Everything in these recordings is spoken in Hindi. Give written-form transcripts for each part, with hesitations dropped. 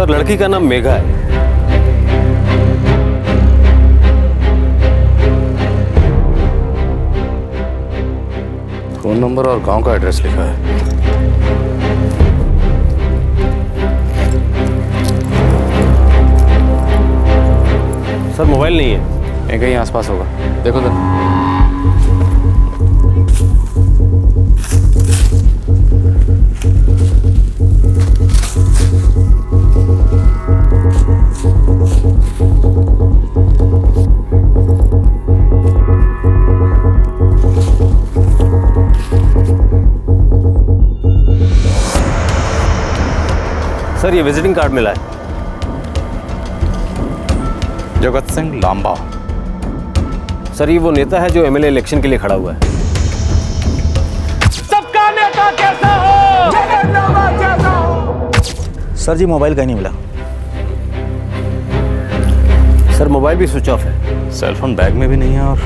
सर लड़की का नाम मेघा है। फोन नंबर और गांव का एड्रेस लिखा है। सर मोबाइल नहीं है। ये कहीं आसपास होगा, देखो तो। सर ये विजिटिंग कार्ड मिला है। जगत सिंह लांबा। सर ये वो नेता है जो एमएलए इलेक्शन के लिए खड़ा हुआ है। सबका नेता कैसा हो, जगन्नाथ कैसा हो। सर जी मोबाइल कहीं नहीं मिला। सर मोबाइल भी स्विच ऑफ है। सेलफोन बैग में भी नहीं है और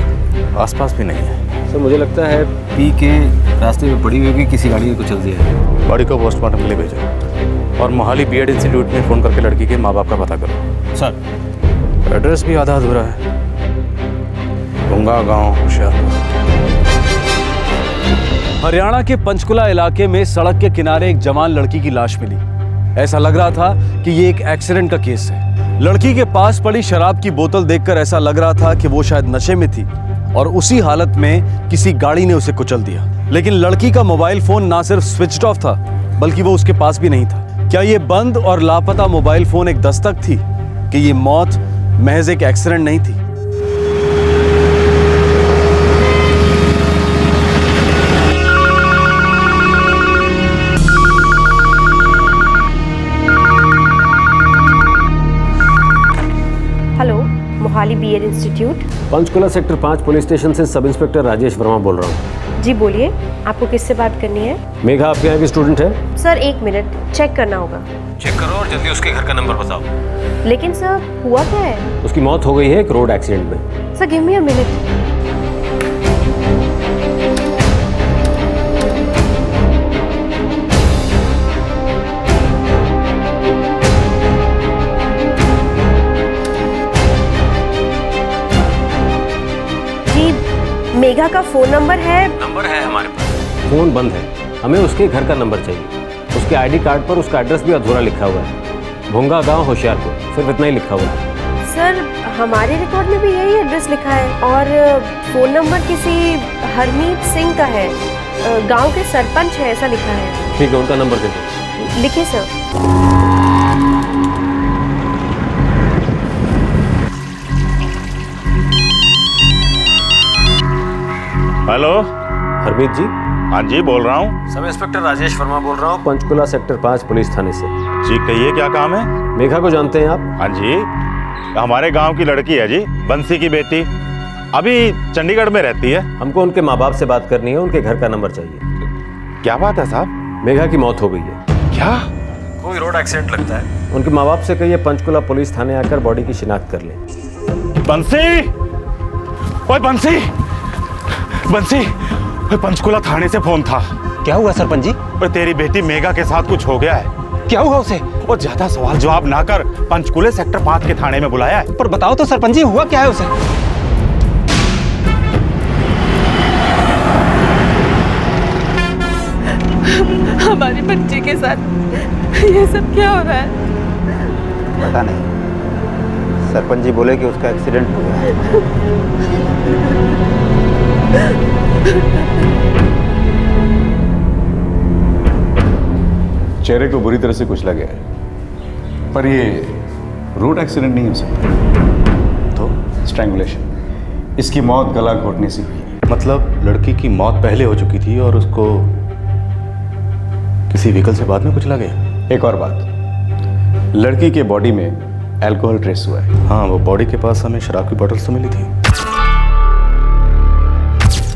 आसपास भी नहीं है। सर मुझे लगता है पी के रास्ते में पड़ी हुई होगी, किसी गाड़ी ने कुछ चल दिया है। बॉडी को पोस्टमार्टम के लिए भेजो और मोहाली बीएड इंस्टीट्यूट में फ़ोन करके लड़की के माँ बाप का पता करो। सर एड्रेस भी आधा अधूरा है। भुंगा गांव होशियारपुर। हरियाणा के पंचकुला इलाके में सड़क के किनारे एक जवान लड़की की लाश मिली। ऐसा लग रहा था कि ये एक एक्सीडेंट का केस है। लड़की के पास पड़ी शराब की बोतल देखकर ऐसा लग रहा था कि वो शायद नशे में थी और उसी हालत में किसी गाड़ी ने उसे कुचल दिया। लेकिन लड़की का मोबाइल फोन ना सिर्फ स्विच्ड ऑफ था बल्कि वो उसके पास भी नहीं था। क्या ये बंद और लापता मोबाइल फोन एक दस्तक थी कि ये मौत महज एक एक्सीडेंट नहीं थी? Hello, Mohali BEd institute. Panchkula sector 5 police station से सब इंस्पेक्टर राजेश वर्मा बोल रहा हूँ। जी बोलिए, आपको किससे बात करनी है? मेघा आपके यहाँ की स्टूडेंट है? सर 1 मिनट, चेक करना होगा। चेक करो और जल्दी उसके घर का नंबर बताओ। लेकिन सर हुआ क्या है? उसकी मौत हो गई है एक रोड एक्सीडेंट में। Sir give me a minute. Megha का फोन नंबर है? नंबर है हमारे पास। फोन बंद है, हमें उसके घर का नंबर चाहिए। उसके आईडी कार्ड पर उसका एड्रेस भी अधूरा लिखा हुआ है। भुंगा गांव होशियारपुर, सिर्फ इतना ही लिखा हुआ है। सर हमारे रिकॉर्ड में भी यही एड्रेस लिखा है और फोन नंबर किसी हरमीत सिंह का है, गांव के सरपंच है ऐसा लिखा है। ठीक है, उनका नंबर दे दो। लिखिए सर। हेलो, हरमीत जी? हाँ जी बोल रहा हूँ। सब इंस्पेक्टर राजेश वर्मा बोल रहा हूँ, पंचकुला सेक्टर 5 पुलिस थाने से। जी कहिए, क्या काम है? मेघा को जानते हैं आप? हाँ जी, हमारे गांव की लड़की है जी, बंसी की बेटी। अभी चंडीगढ़ में रहती है। हमको उनके माँ बाप से बात करनी है, उनके घर का नंबर चाहिए। क्या बात है साहब? मेघा की मौत हो गई है। क्या? कोई रोड एक्सीडेंट लगता है। उनके माँ बाप से कहिए पंचकुला पुलिस थाने आकर बॉडी की शिनाख्त कर ले। बंसी, ओए बंसी, बंसी, ओए पंचकुला थाने से फोन था। क्या हुआ सरपंच जी? ओए तेरी बेटी मेघा के साथ कुछ हो गया है। क्या हुआ उसे? और ज्यादा सवाल जवाब ना कर, पंचकुले सेक्टर 5 के थाने में बुलाया है। पर बताओ तो सरपंच जी, हुआ क्या है उसे? हमारी बच्ची के साथ ये सब क्या हो रहा है? पता नहीं, सरपंच जी बोले कि उसका एक्सीडेंट हो गया है। चेहरे को बुरी तरह से कुचला गया है, पर ये रोड एक्सीडेंट नहीं हो सकता। तो स्ट्रैंगुलेशन। इसकी मौत गला घोटने से हुई। मतलब लड़की की मौत पहले हो चुकी थी और उसको किसी व्हीकल से बाद में कुचला गया। एक और बात, लड़की के बॉडी में अल्कोहल ट्रेस हुआ है। हाँ, वो बॉडी के पास हमें शराब की बोतल तो मिली थी।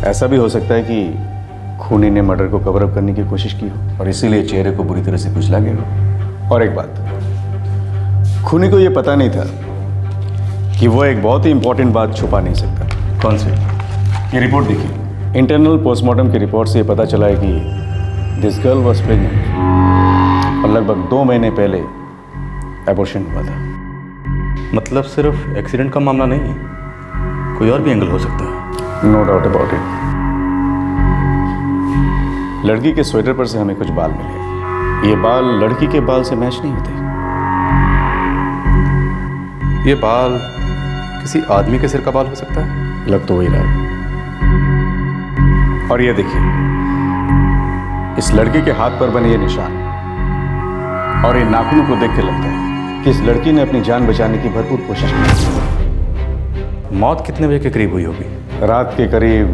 ऐसा भी हो सकता है कि खूनी ने मर्डर को कवर अप करने की कोशिश की हो और इसीलिए चेहरे को बुरी तरह से कुचला गया हो। और एक बात, खूनी को यह पता नहीं था कि वो एक बहुत ही इंपॉर्टेंट बात छुपा नहीं सकता। कौन सी? ये रिपोर्ट देखिए। इंटरनल पोस्टमार्टम की रिपोर्ट से ये पता चला है कि दिस गर्ल वॉज प्रेग्नेंट और लगभग 2 महीने पहले एबॉर्शन हुआ था। मतलब सिर्फ एक्सीडेंट का मामला नहीं है, कोई और भी एंगल हो सकता है। No doubt about it. लड़की के स्वेटर पर से हमें कुछ बाल मिले। ये बाल लड़की के बाल से मैच नहीं होते। ये बाल किसी आदमी के सिर का बाल हो सकता है। लग तो वही रहा है। और ये देखिए, इस लड़की के हाथ पर बने ये निशान और इन नाखूनों को देख के लगता है कि इस लड़की ने अपनी जान बचाने की भरपूर कोशिश की। मौत कितने बजे के करीब हुई होगी? रात के करीब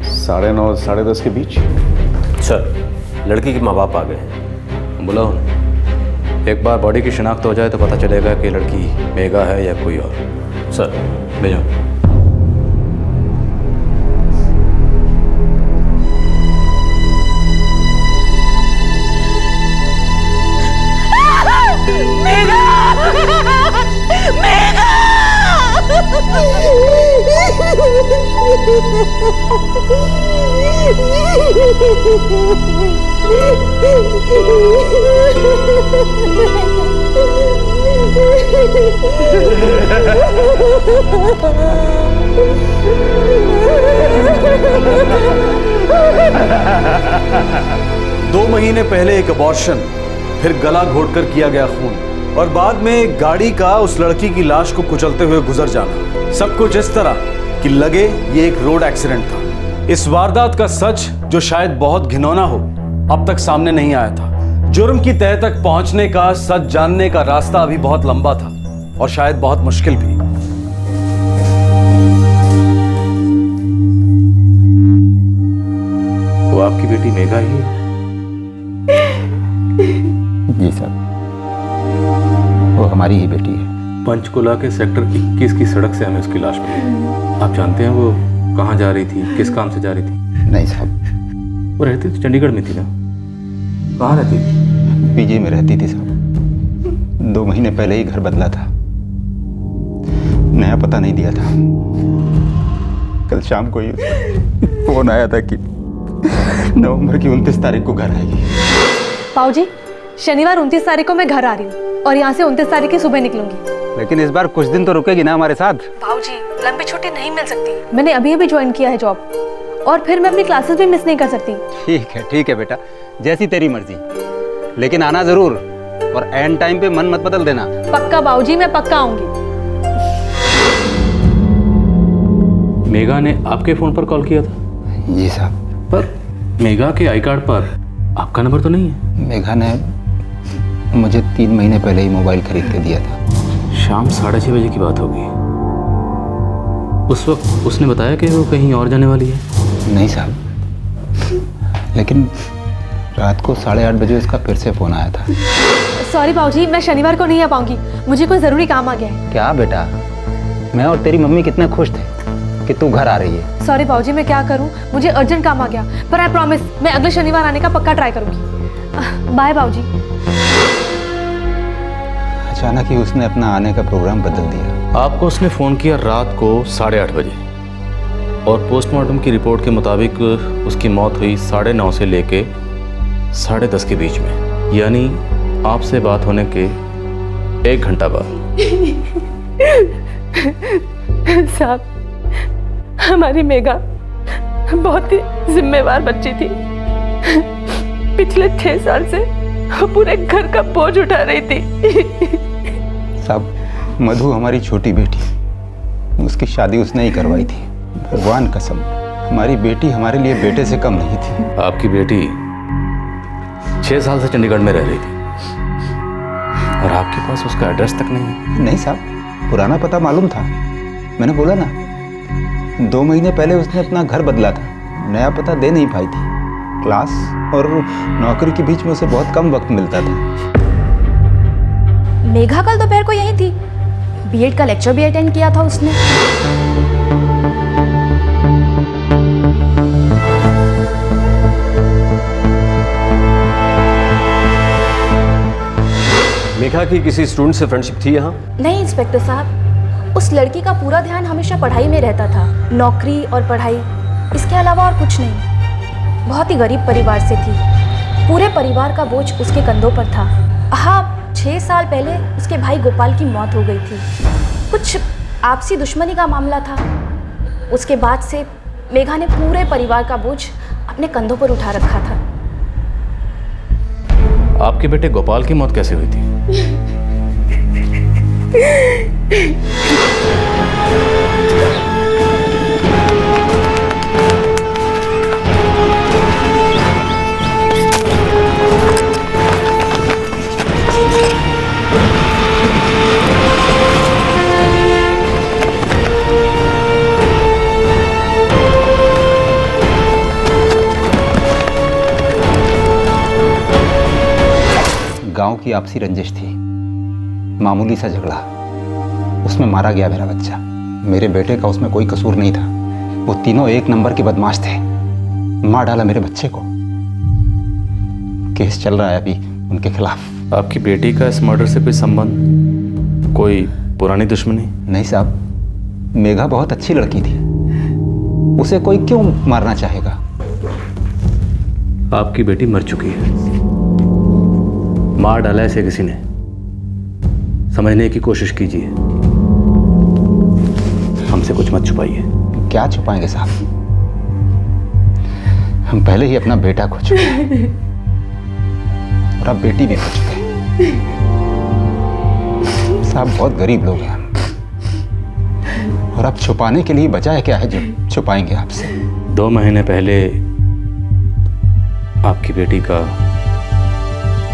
9:30 साढ़े 10 के बीच। सर, लड़की के माँ बाप आ गए हैं। बुलाओ उन्हें। एक बार बॉडी की शिनाख्त हो जाए तो पता चलेगा कि लड़की मेघा है या कोई और। सर, भेजो। दो महीने पहले एक अबॉर्शन, फिर गला घोटकर किया गया खून और बाद में एक गाड़ी का उस लड़की की लाश को कुचलते हुए गुजर जाना। सब कुछ इस तरह कि लगे ये एक रोड एक्सीडेंट था। इस वारदात का सच, जो शायद बहुत घिनौना हो, अब तक सामने नहीं आया था। जुर्म की तह तक पहुंचने का, सच जानने का रास्ता अभी बहुत लंबा था और शायद बहुत मुश्किल भी। वो आपकी बेटी मेघा ही है? जी सर, वो हमारी ही बेटी है। पंचकुला के सेक्टर 21 की सड़क से हमें उसकी लाश मिली। आप जानते हैं वो कहाँ जा रही थी, किस काम से जा रही थी? नहीं साहब। वो रहती तो चंडीगढ़ में थी ना? कहाँ रहती थी? पीजी में रहती थी साहब। 2 महीने पहले ही घर बदला था, नया पता नहीं दिया था। कल शाम को ही फोन आया था कि नवंबर की 29 तारीख को घर आएगी। पाऊजी, शनिवार 29 तारीख को मैं घर आ रही हूँ और यहाँ से 29 तारीख की सुबह निकलूंगी। लेकिन इस बार कुछ दिन तो रुकेगी ना हमारे साथ? पाऊजी, लंबी छुट्टी नहीं मिल सकती। मैंने अभी अभी ज्वाइन किया है जॉब और फिर मैं अपनी क्लासेस भी मिस नहीं कर सकती। ठीक है बेटा, जैसी तेरी मर्जी, लेकिन आना जरूर और एंड टाइम पे मन मत बदल देना। पक्का बाबूजी, मैं पक्का आऊंगी। मेघा ने आपके फोन पर कॉल किया था? जी साहब। पर मेघा के आई कार्ड पर आपका नंबर तो नहीं है? मेघा ने मुझे 3 महीने पहले ही मोबाइल खरीद के दिया था। शाम 6:30 बजे की बात होगी। उस वक्त उसने बताया कि वो कहीं और जाने वाली है? नहीं साहब, लेकिन रात को 8:30 बजे उसका फिर से फोन आया था। सॉरी बाबूजी, मैं शनिवार को नहीं आ पाऊंगी, मुझे कोई जरूरी काम आ गया है। क्या बेटा, मैं और तेरी मम्मी कितने खुश थे कि तू घर आ रही है। सॉरी बाबूजी, मैं क्या करूं, मुझे अर्जेंट काम आ गया, पर आई प्रॉमिस मैं अगले शनिवार आने का पक्का ट्राई करूंगी। बाय बाबूजी। अचानक ही उसने अपना आने का प्रोग्राम बदल दिया। आपको उसने फ़ोन किया रात को 8:30 बजे और पोस्टमार्टम की रिपोर्ट के मुताबिक उसकी मौत हुई 9:30 से लेके 10:30 के बीच में, यानी आपसे बात होने के 1 घंटा बाद। साहब, हमारी मेघा बहुत ही जिम्मेवार बच्ची थी। पिछले 6 साल से वो पूरे घर का बोझ उठा रही थी। साहब, मधु हमारी छोटी बेटी, उसकी शादी उसने ही करवाई थी। भगवान कसम, हमारी बेटी हमारे लिए बेटे से कम नहीं थी। आपकी बेटी 6 साल से चंडीगढ़ में रह रही थी और आपके पास उसका एड्रेस तक नहीं है? नहीं साहब, पुराना पता मालूम था। मैंने बोला ना, 2 महीने पहले उसने अपना घर बदला था, नया पता दे नहीं पाई थी। क्लास और नौकरी के बीच में उसे बहुत कम वक्त मिलता था। मेघा कल दोपहर को यहीं थी, बीएड का लेक्चर भी अटेंड किया था उसने। मेघा की किसी स्टूडेंट से फ्रेंडशिप थी यहाँ? नहीं इंस्पेक्टर साहब, उस लड़की का पूरा ध्यान हमेशा पढ़ाई में रहता था, नौकरी और पढ़ाई, इसके अलावा और कुछ नहीं। बहुत ही गरीब परिवार से थी, पूरे परिवार का बोझ उसके कंधों पर था। हाँ, 6 साल पहले उसके भाई गोपाल की मौत हो गई थी। कुछ आपसी दुश्मनी का मामला था। उसके बाद से मेघा ने पूरे परिवार का बोझ अपने कंधों पर उठा रखा था। आपके बेटे गोपाल की मौत कैसे हुई थी? गांव की आपसी रंजिश थी, मामूली सा झगड़ा, उसमें मारा गया मेरा बच्चा। मेरे बेटे का उसमें कोई कसूर नहीं था। वो तीनों एक नंबर के बदमाश थे। मार डाला मेरे बच्चे को। केस चल रहा है अभी उनके खिलाफ। आपकी बेटी का इस मर्डर से कोई संबंध, कोई पुरानी दुश्मनी? नहीं साहब, मेघा बहुत अच्छी लड़की थी, उसे कोई क्यों मारना चाहेगा? आपकी बेटी मर चुकी है, मार डाला इसे किसी ने। समझने की कोशिश कीजिए, हमसे कुछ मत छुपाइए। क्या छुपाएंगे साहब, हम पहले ही अपना बेटा खो चुके हैं और अब बेटी भी खो चुके हैं। साहब बहुत गरीब लोग हैं हम, और अब छुपाने के लिए बचा है क्या है जो छुपाएंगे आपसे? 2 महीने पहले आपकी बेटी का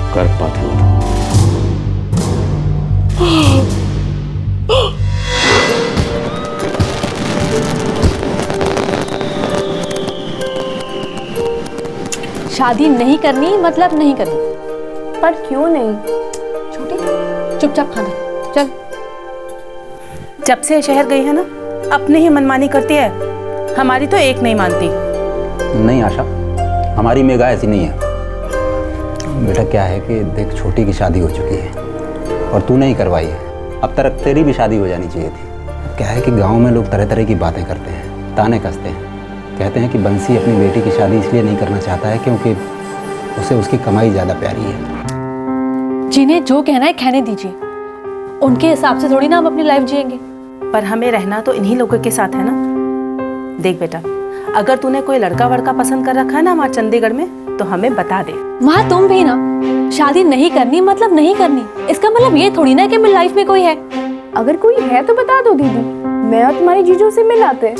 गर्भपात हुआ था। शादी नहीं करनी मतलब नहीं करनी। पर क्यों नहीं? छोटी चुपचाप खाना चल। जब से शहर गई है ना, अपने ही मनमानी करती है, हमारी तो एक नहीं मानती। नहीं आशा, हमारी मेघा ऐसी नहीं है। बेटा क्या है कि देख, छोटी की शादी हो चुकी है और तू नहीं करवाई है। अब तक तेरी भी शादी हो जानी चाहिए थी। क्या है कि गांव में लोग तरह तरह की बातें करते हैं, ताने कसते हैं। कहते हैं कि बंसी अपनी बेटी की शादी इसलिए नहीं करना चाहता है क्योंकि उसे उसकी कमाई ज़्यादा प्यारी है। जिन्हें जो कहना है कहने दीजिए, उनके हिसाब से थोड़ी ना हम अपनी लाइफ जिएंगे। पर हमें रहना तो इन्हीं लोगों के साथ है ना। देख बेटा, अगर तूने कोई लड़का वड़का पसंद कर रखा है ना हमारे चंडीगढ़ में, तो हमें बता दे। माँ तुम भी ना, शादी नहीं करनी मतलब नहीं करनी। इसका मतलब ये थोड़ी ना कि मेरी लाइफ में कोई है। अगर कोई है तो बता दो दीदी, मैं और तुम्हारी जीजू से मिलाते।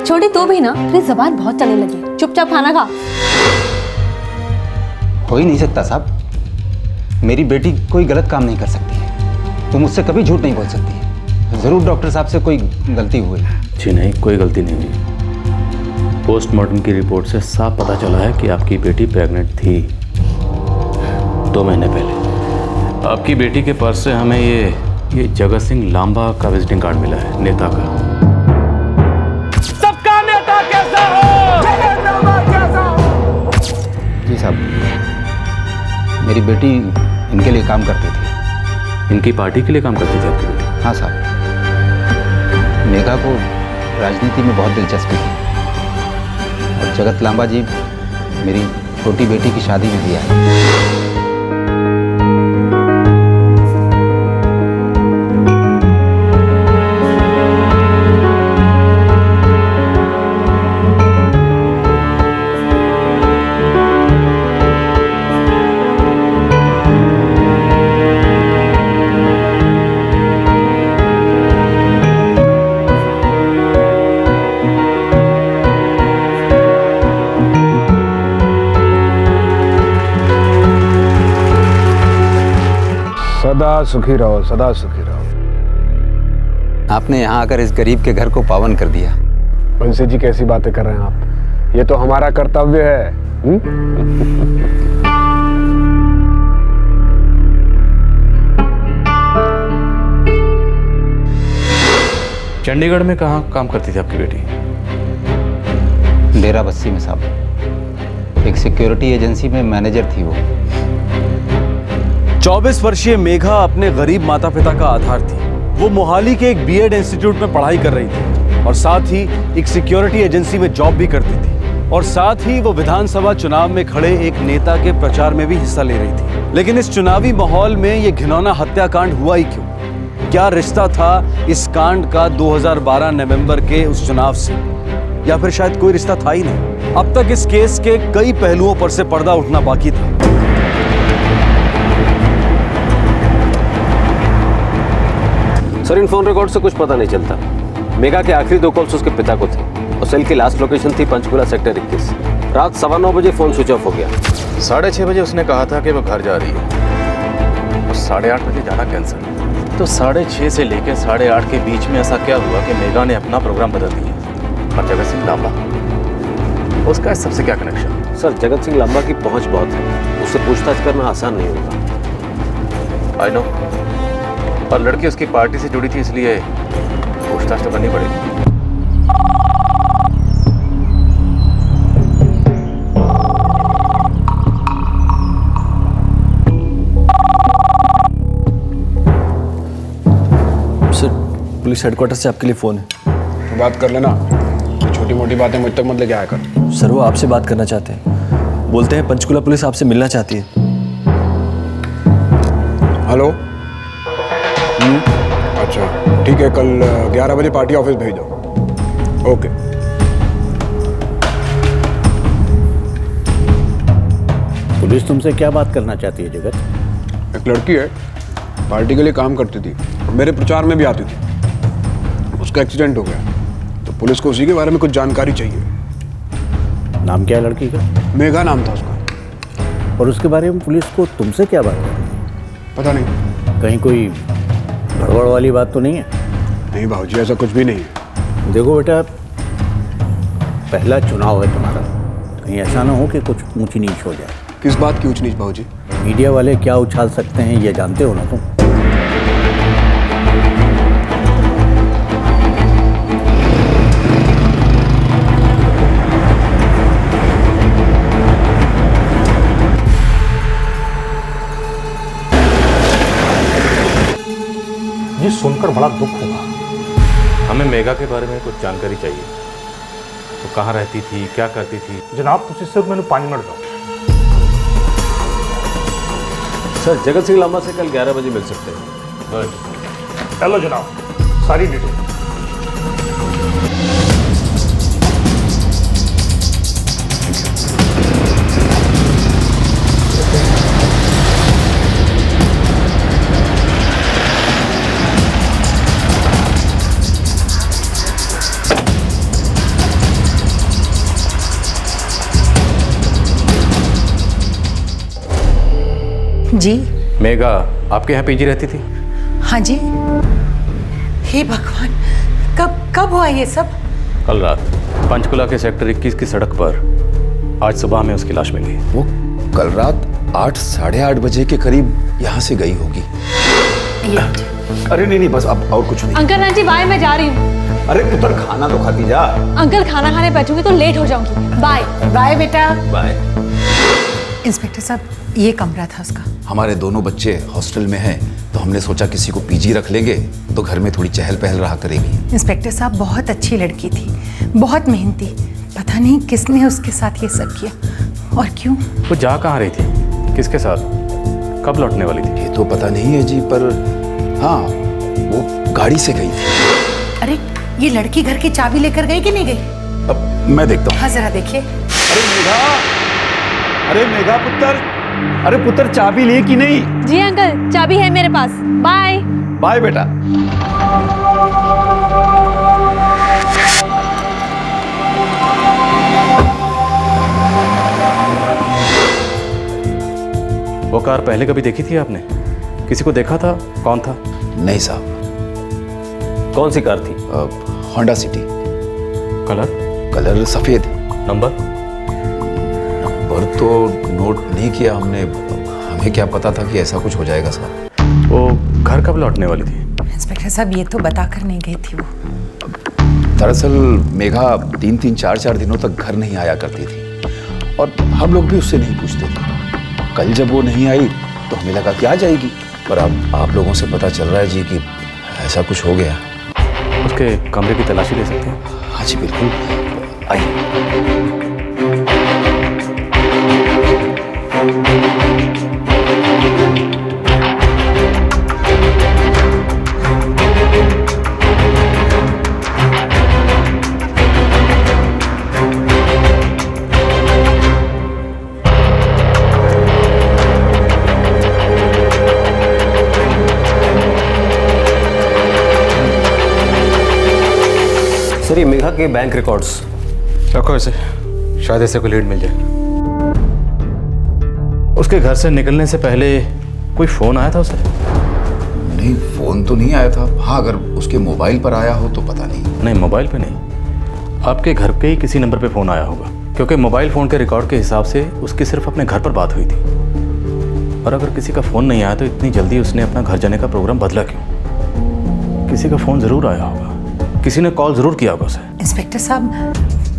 छोटी तू भी ना, तेरी जबान बहुत चलने लगी। चुपचाप खाना खा। हो ही नहीं सकता साहब, मेरी बेटी कोई गलत काम नहीं कर सकती है। तुम मुझसे कभी झूठ नहीं बोल सकती है। जरूर डॉक्टर साहब से कोई गलती हुई। जी नहीं, कोई गलती नहीं हुई। पोस्टमार्टम की रिपोर्ट से साफ पता चला है कि आपकी बेटी प्रेग्नेंट थी 2 महीने पहले। आपकी बेटी के पर्स से हमें ये जगत सिंह लांबा का विजिटिंग कार्ड मिला है, नेता का। सबका नेता कैसा हो? जगन्नाथ कैसा हो? जी साहब, मेरी बेटी इनके लिए काम करती थी। इनकी पार्टी के लिए काम करती थी आपकी बेटी? हाँ साहब, मेघा को राजनीति में बहुत दिलचस्पी थी और जगत लांबा जी मेरी छोटी बेटी की शादी में भी आए। सदा सुखी रहो, सदा सुखी रहो। आपने यहाँ आकर इस गरीब के घर को पावन कर दिया। बंसी जी कैसी बातें कर रहे हैं आप? ये तो हमारा कर्तव्य है। चंडीगढ़ में कहाँ काम करती थी आपकी बेटी? डेरा बस्सी में साहब, एक सिक्योरिटी एजेंसी में मैनेजर थी वो। 24 वर्षीय मेघा अपने गरीब माता पिता का आधार थी। वो मोहाली के एक बीएड इंस्टीट्यूट में पढ़ाई कर रही थी और साथ ही एक सिक्योरिटी एजेंसी में जॉब भी करती थी। और साथ ही वो विधानसभा चुनाव में खड़े एक नेता के प्रचार में भी हिस्सा ले रही थी। लेकिन इस चुनावी माहौल में ये घिनौना हत्याकांड हुआ ही क्यों? क्या रिश्ता था इस कांड का 2012 नवंबर के उस चुनाव से, या फिर शायद कोई रिश्ता था ही नहीं? अब तक इस केस के कई पहलुओं पर से पर्दा उठना बाकी था। सर, इन फोन रिकॉर्ड से कुछ पता नहीं चलता। मेघा के आखिरी 2 कॉल्स उसके पिता को थे और सेल की लास्ट लोकेशन थी पंचकुला सेक्टर 21। रात 9:15 बजे फोन स्विच ऑफ हो गया। 6:30 बजे उसने कहा था कि वो घर जा रही है और 8:30 बजे जाना कैंसिल। तो 6:30 से लेकर 8:30 के बीच में ऐसा क्या हुआ कि मेघा ने अपना प्रोग्राम बदल दिया? और जगत सिंह लांबा, उसका इस सबसे क्या कनेक्शन? सर, जगत सिंह लांबा की पहुंच बहुत है, उससे पूछताछ करना आसान नहीं होगा। आई नो, और लड़की उसकी पार्टी से जुड़ी थी, इसलिए पूछताछ तो करनी पड़ेगी। सर, पुलिस हेडक्वार्टर से आपके लिए फोन है। तो बात कर लेना, छोटी मोटी बातें मुझ तक मत लेके आया कर। सर, वो आपसे बात करना चाहते हैं। बोलते हैं पंचकुला पुलिस आपसे मिलना चाहती है। हेलो। अच्छा ठीक है, कल 11 बजे पार्टी ऑफिस भेज दो। ओके। पुलिस तुमसे क्या बात करना चाहती है जगत? एक लड़की है, पार्टी के लिए काम करती थी, मेरे प्रचार में भी आती थी। उसका एक्सीडेंट हो गया, तो पुलिस को उसी के बारे में कुछ जानकारी चाहिए। नाम क्या है लड़की का? मेघा नाम था उसका। और उसके बारे में पुलिस को तुमसे क्या बात करनी है? पता नहीं। कहीं कोई गड़बड़ वाली बात तो नहीं है? नहीं भाऊजी, ऐसा कुछ भी नहीं है। देखो बेटा, पहला चुनाव है तुम्हारा, कहीं ऐसा ना हो कि कुछ ऊंची नीच हो जाए। किस बात की ऊंच नीच भाऊजी? मीडिया वाले क्या उछाल सकते हैं ये जानते हो ना तुम? ये सुनकर बड़ा दुख हुआ। हमें मेघा के बारे में कुछ जानकारी चाहिए। तो कहाँ रहती थी, क्या करती थी? जनाब, तुझे सिर्फ मैंने पानी मर दो। सर, जगत सिंह लांबा से कल 11 बजे मिल सकते हैं। हेलो जनाब, सारी डिटेल। जी। मेघा आपके यहाँ पीजी रहती थी? हाँ जी। हे भगवान, कब हुआ ये सब? कल रात पंचकुला के सेक्टर 21 की सड़क पर। आज सुबह में उसकी लाश मिली। वो कल रात 8 साढ़े 8 बजे के करीब यहाँ से गई होगी। अरे नहीं, बस अब और कुछ नहीं। अंकल आंटी, बाय, मैं जा रही हूँ। अरे पुत्र, खाना तो खाती जा। अंकल, खाना खाने बैठूंगी तो लेट हो जाऊंगी। बाय। बाय बेटा। बाय। इंस्पेक्टर साहब, ये कमरा था उसका। हमारे दोनों बच्चे हॉस्टल में हैं, तो हमने सोचा किसी को पीजी रख लेंगे तो घर में थोड़ी चहल पहल रहा करेगी। इंस्पेक्टर साहब, बहुत अच्छी लड़की थी, बहुत मेहनती। पता नहीं किसने उसके साथ ये सब किया और क्यों। वो जा कहाँ रही थी, किसके साथ, कब लौटने वाली थी? ये तो पता नहीं है जी, पर हाँ, वो गाड़ी से गई थी। अरे, ये लड़की घर की चाबी लेकर गई कि नहीं गई? अब मैं देखता हूँ। हाँ, जरा देखिए। अरे मेघा पुत्र, अरे पुत्र, चाबी ली कि नहीं? जी अंकल, चाबी है मेरे पास। बाय। बाय बेटा। वो कार पहले कभी देखी थी आपने? किसी को देखा था? कौन था? नहीं साहब। कौन सी कार थी? Honda city. कलर सफेद। नंबर तो नोट नहीं किया हमने, हमें क्या पता था कि ऐसा कुछ हो जाएगा साहब। वो घर कब लौटने वाली थी? इंस्पेक्टर साहब, ये तो बताकर नहीं गई थी वो। दरअसल मेघा 3-3, 4-4 दिनों तक घर नहीं आया करती थी और हम लोग भी उससे नहीं पूछते थे। कल जब वो नहीं आई तो हमें लगा कि आ जाएगी, पर अब आप लोगों से पता चल रहा है जी कि ऐसा कुछ हो गया। उसके कमरे की तलाशी ले सकते हैं? हाँ जी बिल्कुल, आइए। सर ये मेघा के बैंक रिकॉर्ड्स रखो इसे, शायद इसे कोई लीड मिल जाए। उसके घर से निकलने से पहले कोई फोन आया था उसे? नहीं, फोन तो नहीं आया था। हाँ, अगर उसके मोबाइल पर आया हो तो पता नहीं। नहीं, मोबाइल पे नहीं, आपके घर के ही किसी नंबर पे फोन आया होगा, क्योंकि मोबाइल फोन के रिकॉर्ड के हिसाब से उसकी सिर्फ अपने घर पर बात हुई थी। और अगर किसी का फोन नहीं आया तो इतनी जल्दी उसने अपना घर जाने का प्रोग्राम बदला क्यों? किसी का फोन जरूर आया होगा, किसी ने कॉल जरूर किया होगा उसे। इंस्पेक्टर साहब,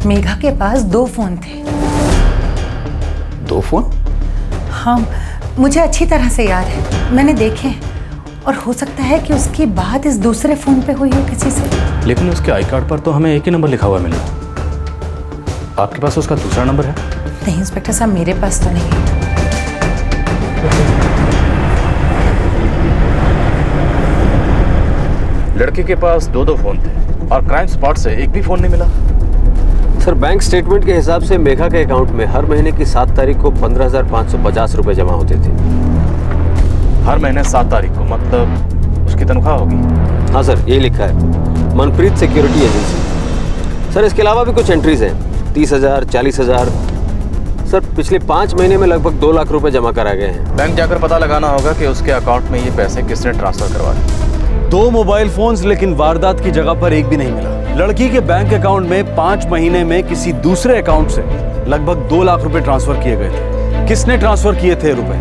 मेघा के पास 2 फोन थे। 2 फोन? हाँ, मुझे अच्छी तरह से याद है, मैंने देखे। और हो सकता है कि उसकी बात इस दूसरे फोन पे हुई हो किसी से। लेकिन उसके आई कार्ड पर तो हमें एक ही नंबर लिखा हुआ मिला। आपके पास उसका दूसरा नंबर है? नहीं इंस्पेक्टर साहब, मेरे पास तो नहीं। लड़के के पास 2 फोन थे और क्राइम स्पॉट से एक भी फोन नहीं मिला। सर बैंक स्टेटमेंट के हिसाब से मेघा के अकाउंट में हर महीने की 7 तारीख को 15,550 रुपए जमा होते थे। हर महीने 7 तारीख को, मतलब उसकी तनख्वाह होगी? हाँ सर, ये लिखा है, मनप्रीत सिक्योरिटी एजेंसी। सर इसके अलावा भी कुछ एंट्रीज हैं, 30,000, 40,000। सर पिछले 5 महीने में लगभग 2 लाख रुपए जमा करा गए हैं। बैंक जाकर पता लगाना होगा कि उसके अकाउंट में ये पैसे किसने ट्रांसफर करवाए। 2 मोबाइल फोन्स, लेकिन वारदात की जगह पर एक भी नहीं मिला। लड़की के बैंक अकाउंट में 5 महीने में किसी दूसरे अकाउंट से लगभग 2 लाख रुपए ट्रांसफर किए गए थे। किसने ट्रांसफर किए थे रुपए?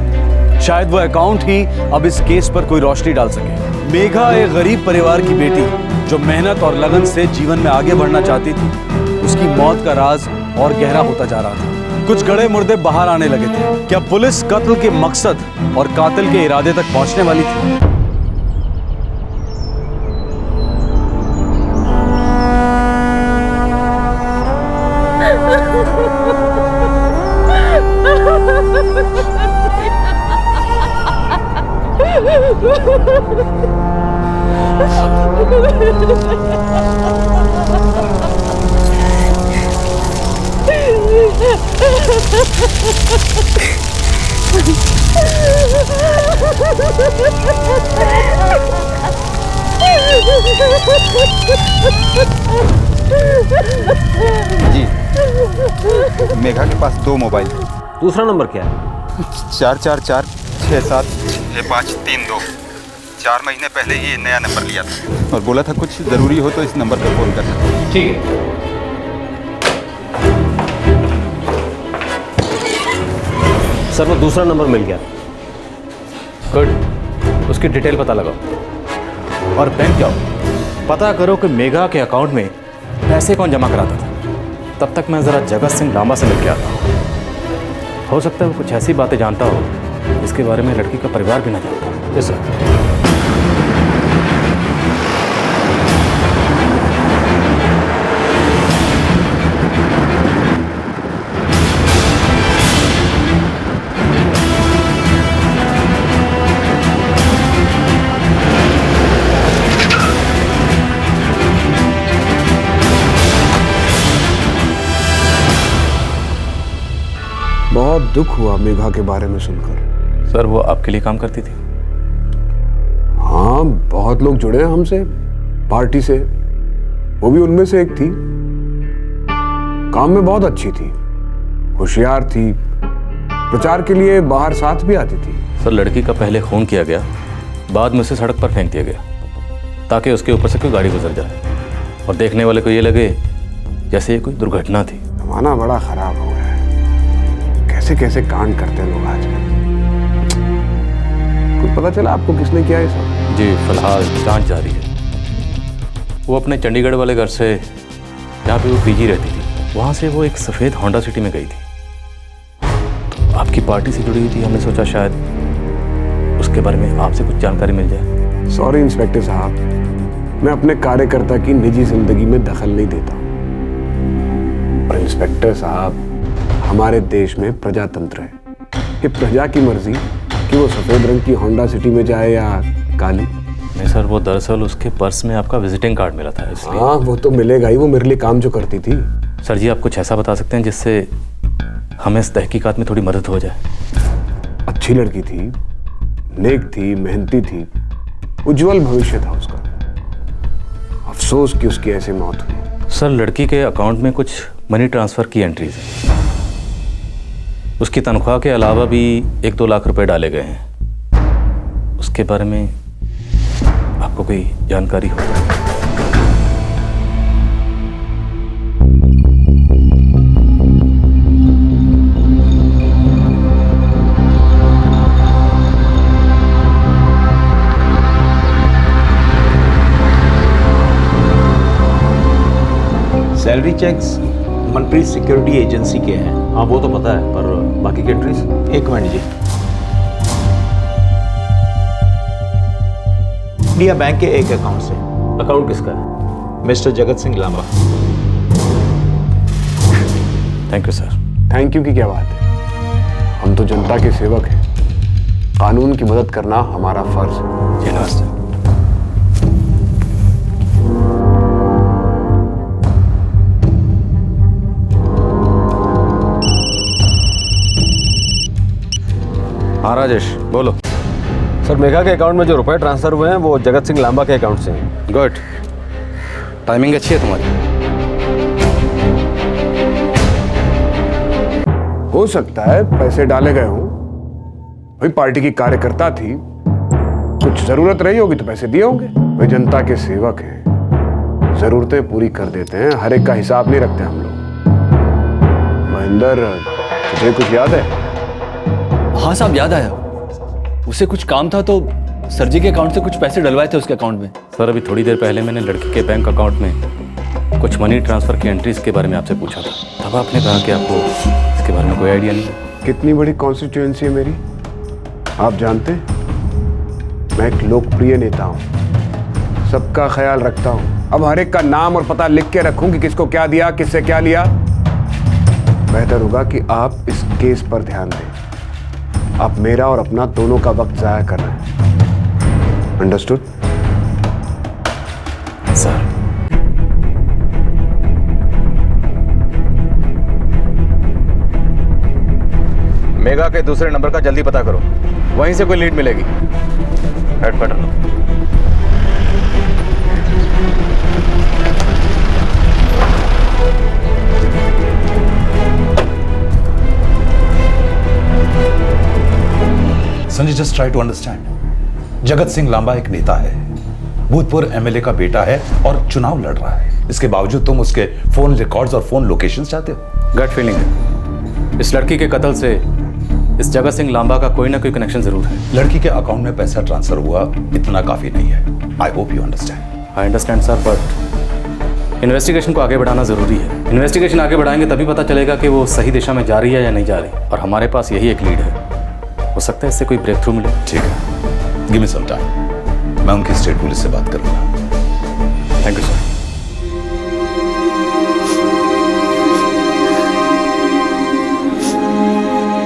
शायद वो अकाउंट ही अब इस केस पर कोई रोशनी डाल सके। मेघा एक गरीब परिवार की बेटी जो मेहनत और लगन से जीवन में आगे बढ़ना चाहती थी, उसकी मौत का राज और गहरा होता जा रहा था। कुछ गड़े मुर्दे बाहर आने लगे थे। क्या पुलिस कत्ल के मकसद और कातिल के इरादे तक पहुंचने वाली थी? जी, मेघा के पास 2 मोबाइल थे। दूसरा नंबर क्या है? 444-676532। 4 महीने पहले ही नया नंबर लिया था और बोला था कुछ ज़रूरी हो तो इस नंबर पर फ़ोन करना। ठीक है। सर वो दूसरा नंबर मिल गया। गुड, उसकी डिटेल पता लगाओ और बैंक जाओ, पता करो कि मेघा के अकाउंट में पैसे कौन जमा कराता था। तब तक मैं ज़रा जगत सिंह लांबा से मिल के आता हूँ। हो सकता है वो कुछ ऐसी बातें जानता हो जिसके बारे में लड़की का परिवार भी ना जानता हो। Yes sir. बहुत दुख हुआ मेघा के बारे में सुनकर। सर वो आपके लिए काम करती थी? हाँ, बहुत लोग जुड़े हैं हमसे पार्टी से, वो भी उनमें से एक थी। काम में बहुत अच्छी थी, होशियार थी, प्रचार के लिए बाहर साथ भी आती थी। सर लड़की का पहले खून किया गया, बाद में उसे सड़क पर फेंक दिया गया ताकि उसके ऊपर से कोई गाड़ी गुजर जाए और देखने वाले को ये लगे जैसे ये कोई दुर्घटना थी। जमाना बड़ा खराब हो गया है, कैसे कैसे कांड करते हैं लोग आजकल। कुछ पता चला आपको किसने किया ये सब? जी फिलहाल जांच जारी है। वो अपने चंडीगढ़ वाले घर से जहाँ पे वो पीजी रहती थी, वहाँ से वो एक सफ़ेद होंडा सिटी में गई थी। तो आपकी पार्टी से जुड़ी हुई थी, हमने सोचा शायद उसके बारे में आपसे कुछ जानकारी मिल जाए। सॉरी इंस्पेक्टर साहब, मैं अपने कार्यकर्ता की निजी जिंदगी में दखल नहीं देता। और इंस्पेक्टर साहब, हमारे देश में प्रजातंत्र है, कि प्रजा की मर्जी कि वो सफ़ेद रंग की होंडा सिटी में जाए या काली। नहीं सर, वो दरअसल उसके पर्स में आपका विजिटिंग कार्ड मिला था इसलिए। हाँ वो तो मिलेगा ही, वो मेरे लिए काम जो करती थी। सर जी, आप कुछ ऐसा बता सकते हैं जिससे हमें इस तहकीकात में थोड़ी मदद हो जाए। अच्छी लड़की थी, नेक थी, मेहनती थी, उज्जवल भविष्य था उसका। अफसोस कि उसकी ऐसी मौत हुई। सर, लड़की के अकाउंट में कुछ मनी ट्रांसफ़र की एंट्रीज हैं। उसकी तनख्वाह के अलावा भी 1-2 लाख रुपए डाले गए हैं। उसके बारे में आपको कोई जानकारी हो? Salary cheques Manpreet security agency के हैं। हाँ वो तो पता है, पर बाकी की एंट्रीज? एक मिनट जी। इंडिया बैंक के एक अकाउंट से। अकाउंट किसका है? Mister Jagat Singh Lamba. Thank you sir. Thank you की क्या बात है, हम तो जनता के सेवक हैं। कानून की मदद करना हमारा फर्ज है। जी नमस्ते। हाँ राजेश बोलो। सर मेघा के अकाउंट में जो रुपए ट्रांसफर हुए हैं वो जगत सिंह लांबा के अकाउंट से हैं। गुड, टाइमिंग अच्छी है तुम्हारी। हो सकता है पैसे डाले गए हों, वही पार्टी की कार्यकर्ता थी, कुछ जरूरत रही होगी तो पैसे दिए होंगे। वे जनता के सेवक हैं, जरूरतें पूरी कर देते हैं, हर एक का हिसाब नहीं रखते हम लोग। महेंद्र, तुझे कुछ याद है? हाँ साहब, याद आया। उसे कुछ काम था तो सर जी के अकाउंट से कुछ पैसे डलवाए थे उसके अकाउंट में। सर अभी थोड़ी देर पहले मैंने लड़की के बैंक अकाउंट में कुछ मनी ट्रांसफ़र की एंट्रीज के बारे में आपसे पूछा था, तब आपने कहा कि आपको इसके बारे में कोई आइडिया नहीं है। कितनी बड़ी कॉन्स्टिट्यूएंसी है मेरी, आप जानते हैं। मैं एक लोकप्रिय नेता हूँ, सबका ख्याल रखता हूँ। अब हर एक का नाम और पता लिख के रखूँ कि किसको क्या दिया, किससे क्या लिया। बेहतर होगा कि आप इस केस पर ध्यान दें। आप मेरा और अपना दोनों का वक्त जाया कर रहे हैं। अंडरस्टूड? सर मेघा के दूसरे नंबर का जल्दी पता करो, वहीं से कोई लीड मिलेगी। Head button. Sanjay, just try to understand. Jagat Singh Lamba एक नेता है, भूतपूर्व एमएलए का बेटा है और चुनाव लड़ रहा है। इसके बावजूद तुम उसके फोन रिकॉर्ड्स और फोन लोकेशंस चाहते हो? गट फीलिंग है, इस लड़की के कत्ल से इस जगत सिंह लांबा का कोई ना कोई कनेक्शन जरूर है। लड़की के अकाउंट में पैसा ट्रांसफर हुआ, इतना काफी नहीं है। I hope you understand. I understand sir, but investigation को आगे बढ़ाना जरूरी है। इन्वेस्टिगेशन आगे बढ़ाएंगे तभी पता चलेगा कि वो सही दिशा में जा रही है या नहीं जा रही, और हमारे पास यही एक लीड है। हो सकता है इससे कोई ब्रेक थ्रू मिले। ठीक है, गिव मी सम टाइम, मैं उनकी स्टेट पुलिस से बात करूंगा। Thank you sir.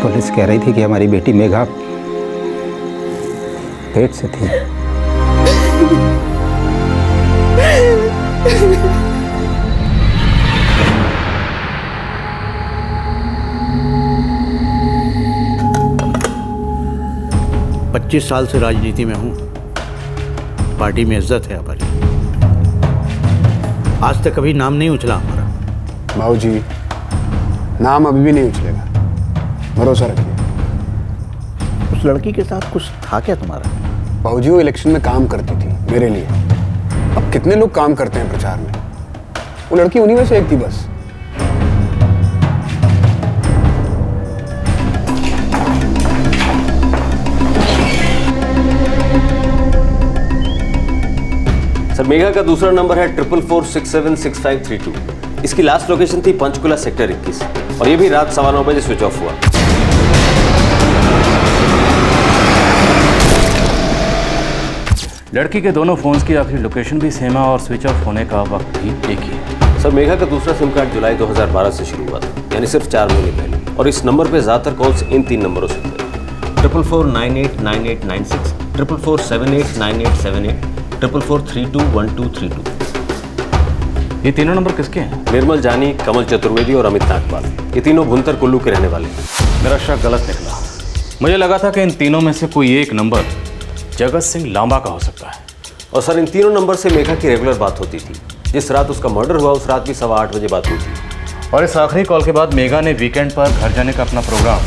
पुलिस कह रही थी कि हमारी बेटी मेघा पेट से थी। पच्चीस साल से राजनीति में हूँ, पार्टी में इज्जत है हमारी। आज तक कभी नाम नहीं उछला हमारा। भाऊजी, नाम अभी भी नहीं उछलेगा, भरोसा रखिए। उस लड़की के साथ कुछ था क्या तुम्हारा? भाऊजी, वो इलेक्शन में काम करती थी मेरे लिए। अब कितने लोग काम करते हैं प्रचार में, वो लड़की उन्हीं में से एक थी बस। सर मेघा का दूसरा नंबर है 44476532। इसकी लास्ट लोकेशन थी पंचकुला सेक्टर 21, और ये भी रात 9:15 बजे स्विच ऑफ हुआ। लड़की के दोनों फोन्स की आखिरी लोकेशन भी सेम है और स्विच ऑफ होने का वक्त भी एक ही है। सर मेघा का दूसरा सिम कार्ड जुलाई 2012 से शुरू हुआ था, यानी सिर्फ 4 महीने पहले, और इस नंबर पे ज्यादातर कॉल्स इन 3 नंबरों से थे। 44489896, 44789878, 44321232। ये तीनों नंबर किसके हैं? निर्मल जानी, कमल चतुर्वेदी और अमित नागपाल। ये तीनों भुंतर कुल्लू के रहने वाले हैं। मेरा शक गलत निकला। मुझे लगा था कि इन तीनों में से कोई एक नंबर जगत सिंह लांबा का हो सकता है। और सर, इन तीनों नंबर से मेघा की रेगुलर बात होती थी। जिस रात उसका मर्डर हुआ उस रात भी 8:15 बजे बात हुई थी। और इस आखिरी कॉल के बाद मेघा ने वीकेंड पर घर जाने का अपना प्रोग्राम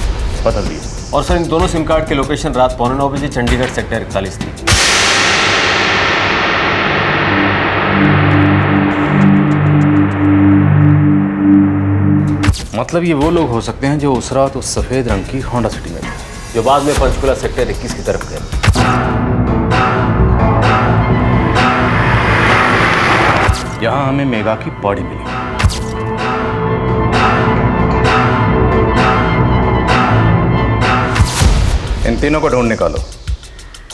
बदल दिया। और सर, इन दोनों सिम कार्ड की लोकेशन रात 8:45 बजे चंडीगढ़ सेक्टर 41 थी। मतलब ये वो लोग हो सकते हैं जो उस रात उस सफेद रंग की होंडा सिटी में थे, जो बाद में पंचकुला सेक्टर 21 की तरफ गए। यहाँ हमें मेघा की बॉडी मिली। इन तीनों को ढूंढ निकालो।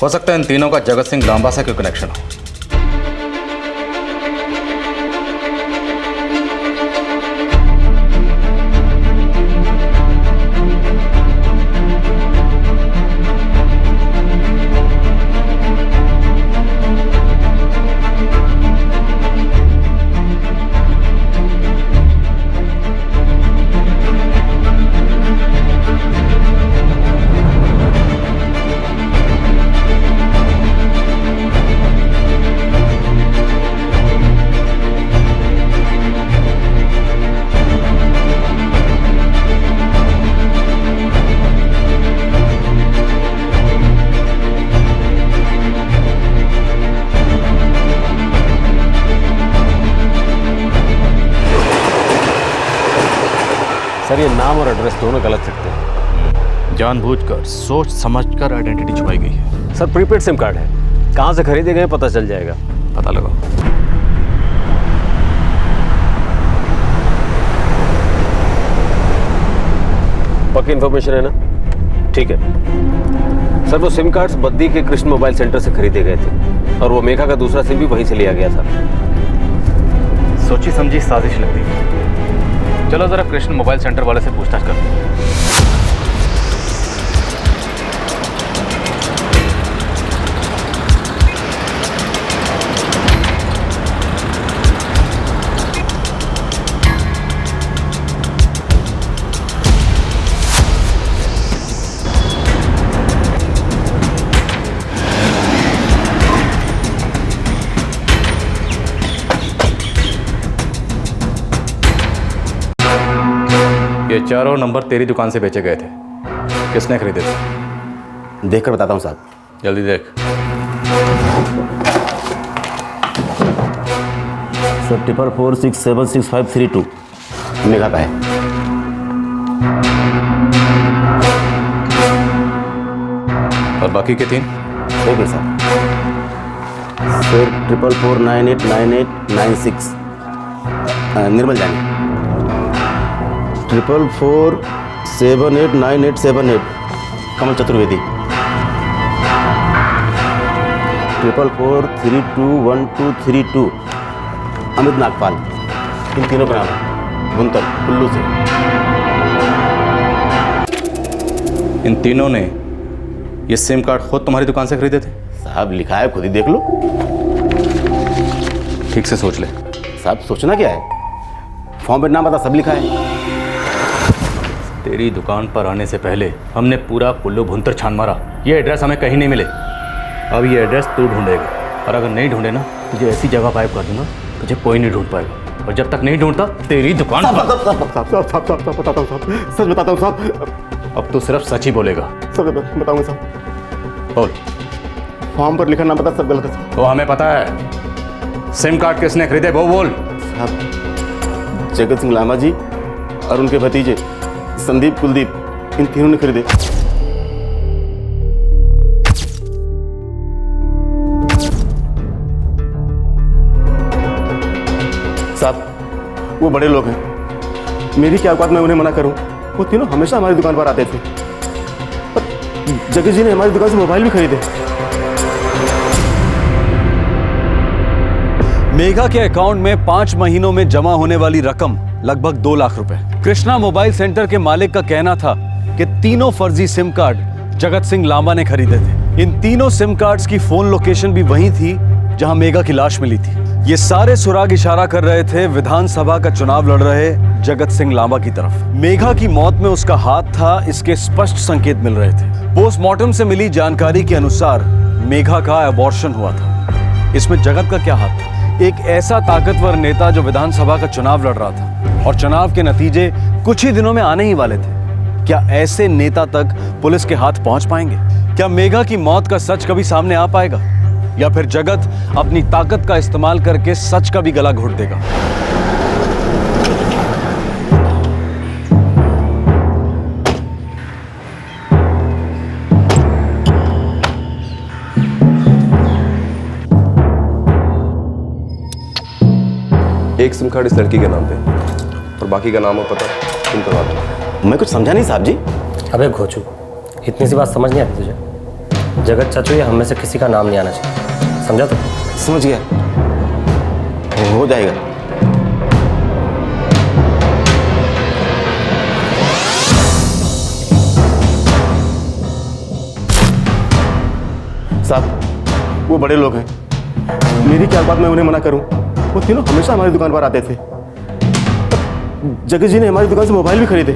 हो सकता है इन तीनों का जगत सिंह लांबा से कोई कनेक्शन हो। सर, ये नाम और एड्रेस दोनों गलत सकते हैं। जानबूझकर सोच समझकर आइडेंटिटी छुपाई गई है। सर, प्रीपेड सिम कार्ड है। कहाँ से खरीदे गए पता चल जाएगा। पता लगाओ। पक्की इन्फॉर्मेशन है ना? ठीक है सर, वो सिम कार्ड्स बद्दी के कृष्ण मोबाइल सेंटर से खरीदे गए थे और वो मेघा का दूसरा सिम भी वहीं से लिया गया था। सोची समझी साजिश लगती है। चलो जरा कृष्ण मोबाइल सेंटर वाले से पूछताछ करते हैं। ये चारों नंबर तेरी दुकान से बेचे गए थे। किसने खरीदे थे? देखकर बताता हूँ साहब। जल्दी देख। सर 4446766532 मेघा का है। और बाकी के तीन? ठीक है सर। सर 44498996 निर्मल जानी। 4447898878 कमल चतुर्वेदी। 44321232 अमित नागपाल। इन तीनों का नाम है भुंतर कुल्लू से। इन तीनों ने ये सिम कार्ड खुद तुम्हारी दुकान से खरीदे थे? साहब लिखा है, खुद ही देख लो। ठीक से सोच ले। साहब सोचना क्या है, फॉर्म पे नाम पता सब लिखा है। तेरी दुकान पर आने से पहले हमने पूरा कुल्लू भुंतर छान मारा। ये एड्रेस हमें कहीं नहीं मिले। अब ये एड्रेस तू ढूंढेगा और अगर नहीं ढूंढे ना, तुझे ऐसी जगह गायब कर दूंगा तुझे कोई नहीं ढूंढ पाएगा। और जब तक नहीं ढूंढता तेरी दुकान बताता हूँ साहब, सच बताता हूँ साहब। अब तू सिर्फ सच ही बोलेगा। सच बताऊंगा साहब। बोल। फॉर्म पर लिखा नाम पता सब गलत है साहब। तो हमें पता है सिम कार्ड किसने खरीदे, वो बोल। साहब जगत सिंह लामा जी और उनके भतीजे संदीप कुलदीप, इन तीनों ने खरीदे। साहब वो बड़े लोग हैं, मेरी क्या औकात मैं उन्हें मना करूं। वो तीनों हमेशा हमारी दुकान पर आते थे। और जगत जी ने हमारी दुकान से मोबाइल भी खरीदे। मेघा के अकाउंट में 5 महीनों में जमा होने वाली रकम लगभग 2 लाख रुपए। कृष्णा मोबाइल सेंटर के मालिक का कहना था कि तीनों फर्जी सिम कार्ड जगत सिंह लांबा ने खरीदे थे। इन तीनों सिम कार्ड्स की फोन लोकेशन भी वही थी जहां मेघा की लाश मिली थी। ये सारे सुराग इशारा कर रहे थे विधानसभा का चुनाव लड़ रहे जगत सिंह लांबा की तरफ। मेघा की मौत में उसका हाथ था, इसके स्पष्ट संकेत मिल रहे थे। पोस्टमार्टम से मिली जानकारी के अनुसार मेघा का अबॉर्शन हुआ था। इसमें जगत का क्या हाथ था? एक ऐसा ताकतवर नेता जो विधानसभा का चुनाव लड़ रहा था और चुनाव के नतीजे कुछ ही दिनों में आने ही वाले थे। क्या ऐसे नेता तक पुलिस के हाथ पहुंच पाएंगे? क्या मेघा की मौत का सच कभी सामने आ पाएगा, या फिर जगत अपनी ताकत का इस्तेमाल करके सच का भी गला घोट देगा? एक सिम कार्ड इस लड़की के नाम पे और बाकी का नाम और पता तुम करवा दो। मैं कुछ समझा नहीं साहब जी। अबे घोचू, इतनी सी बात समझ नहीं आती तुझे? जगत चाचू या हम में से किसी का नाम नहीं आना चाहिए, समझा? तो समझ गया, हो जाएगा। साहब, वो बड़े लोग हैं, मेरी क्या बात मैं उन्हें मना करूं? वो तीनों हमेशा हमारी दुकान पर आते थे। जगत जी ने हमारी दुकान से मोबाइल भी खरीदे।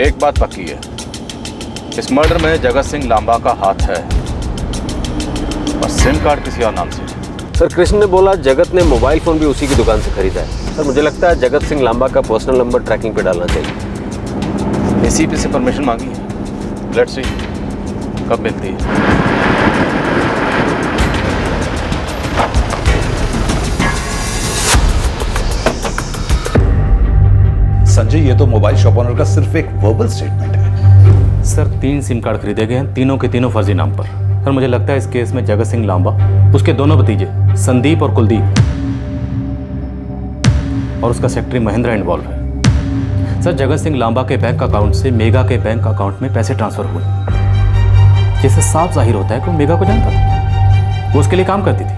एक बात पक्की है, इस मर्डर में जगत सिंह लांबा का हाथ है और सिम कार्ड किसी और नाम से। सर, कृष्ण ने बोला जगत ने मोबाइल फोन भी उसी की दुकान से खरीदा है। सर, मुझे लगता है जगत सिंह लांबा का पर्सनल नंबर ट्रैकिंग पे डालना चाहिए। एसीपी से परमिशन मांगी है, लेट्स सी कब मिलती है। संजय, ये तो मोबाइल शॉप ओनर का सिर्फ एक वर्बल स्टेटमेंट है। सर, 3 सिम कार्ड खरीदे गए हैं, तीनों के तीनों फर्जी नाम पर। सर, मुझे लगता है इस केस में जगत सिंह लांबा, उसके दोनों भतीजे संदीप और कुलदीप और उसका सेक्रेटरी महेंद्र इन्वॉल्व है। सर, जगत सिंह लांबा के बैंक अकाउंट से मेघा के बैंक अकाउंट में पैसे ट्रांसफर हुए, जिससे साफ जाहिर होता है कि वो मेघा को जानता था, वो उसके लिए काम करती थी।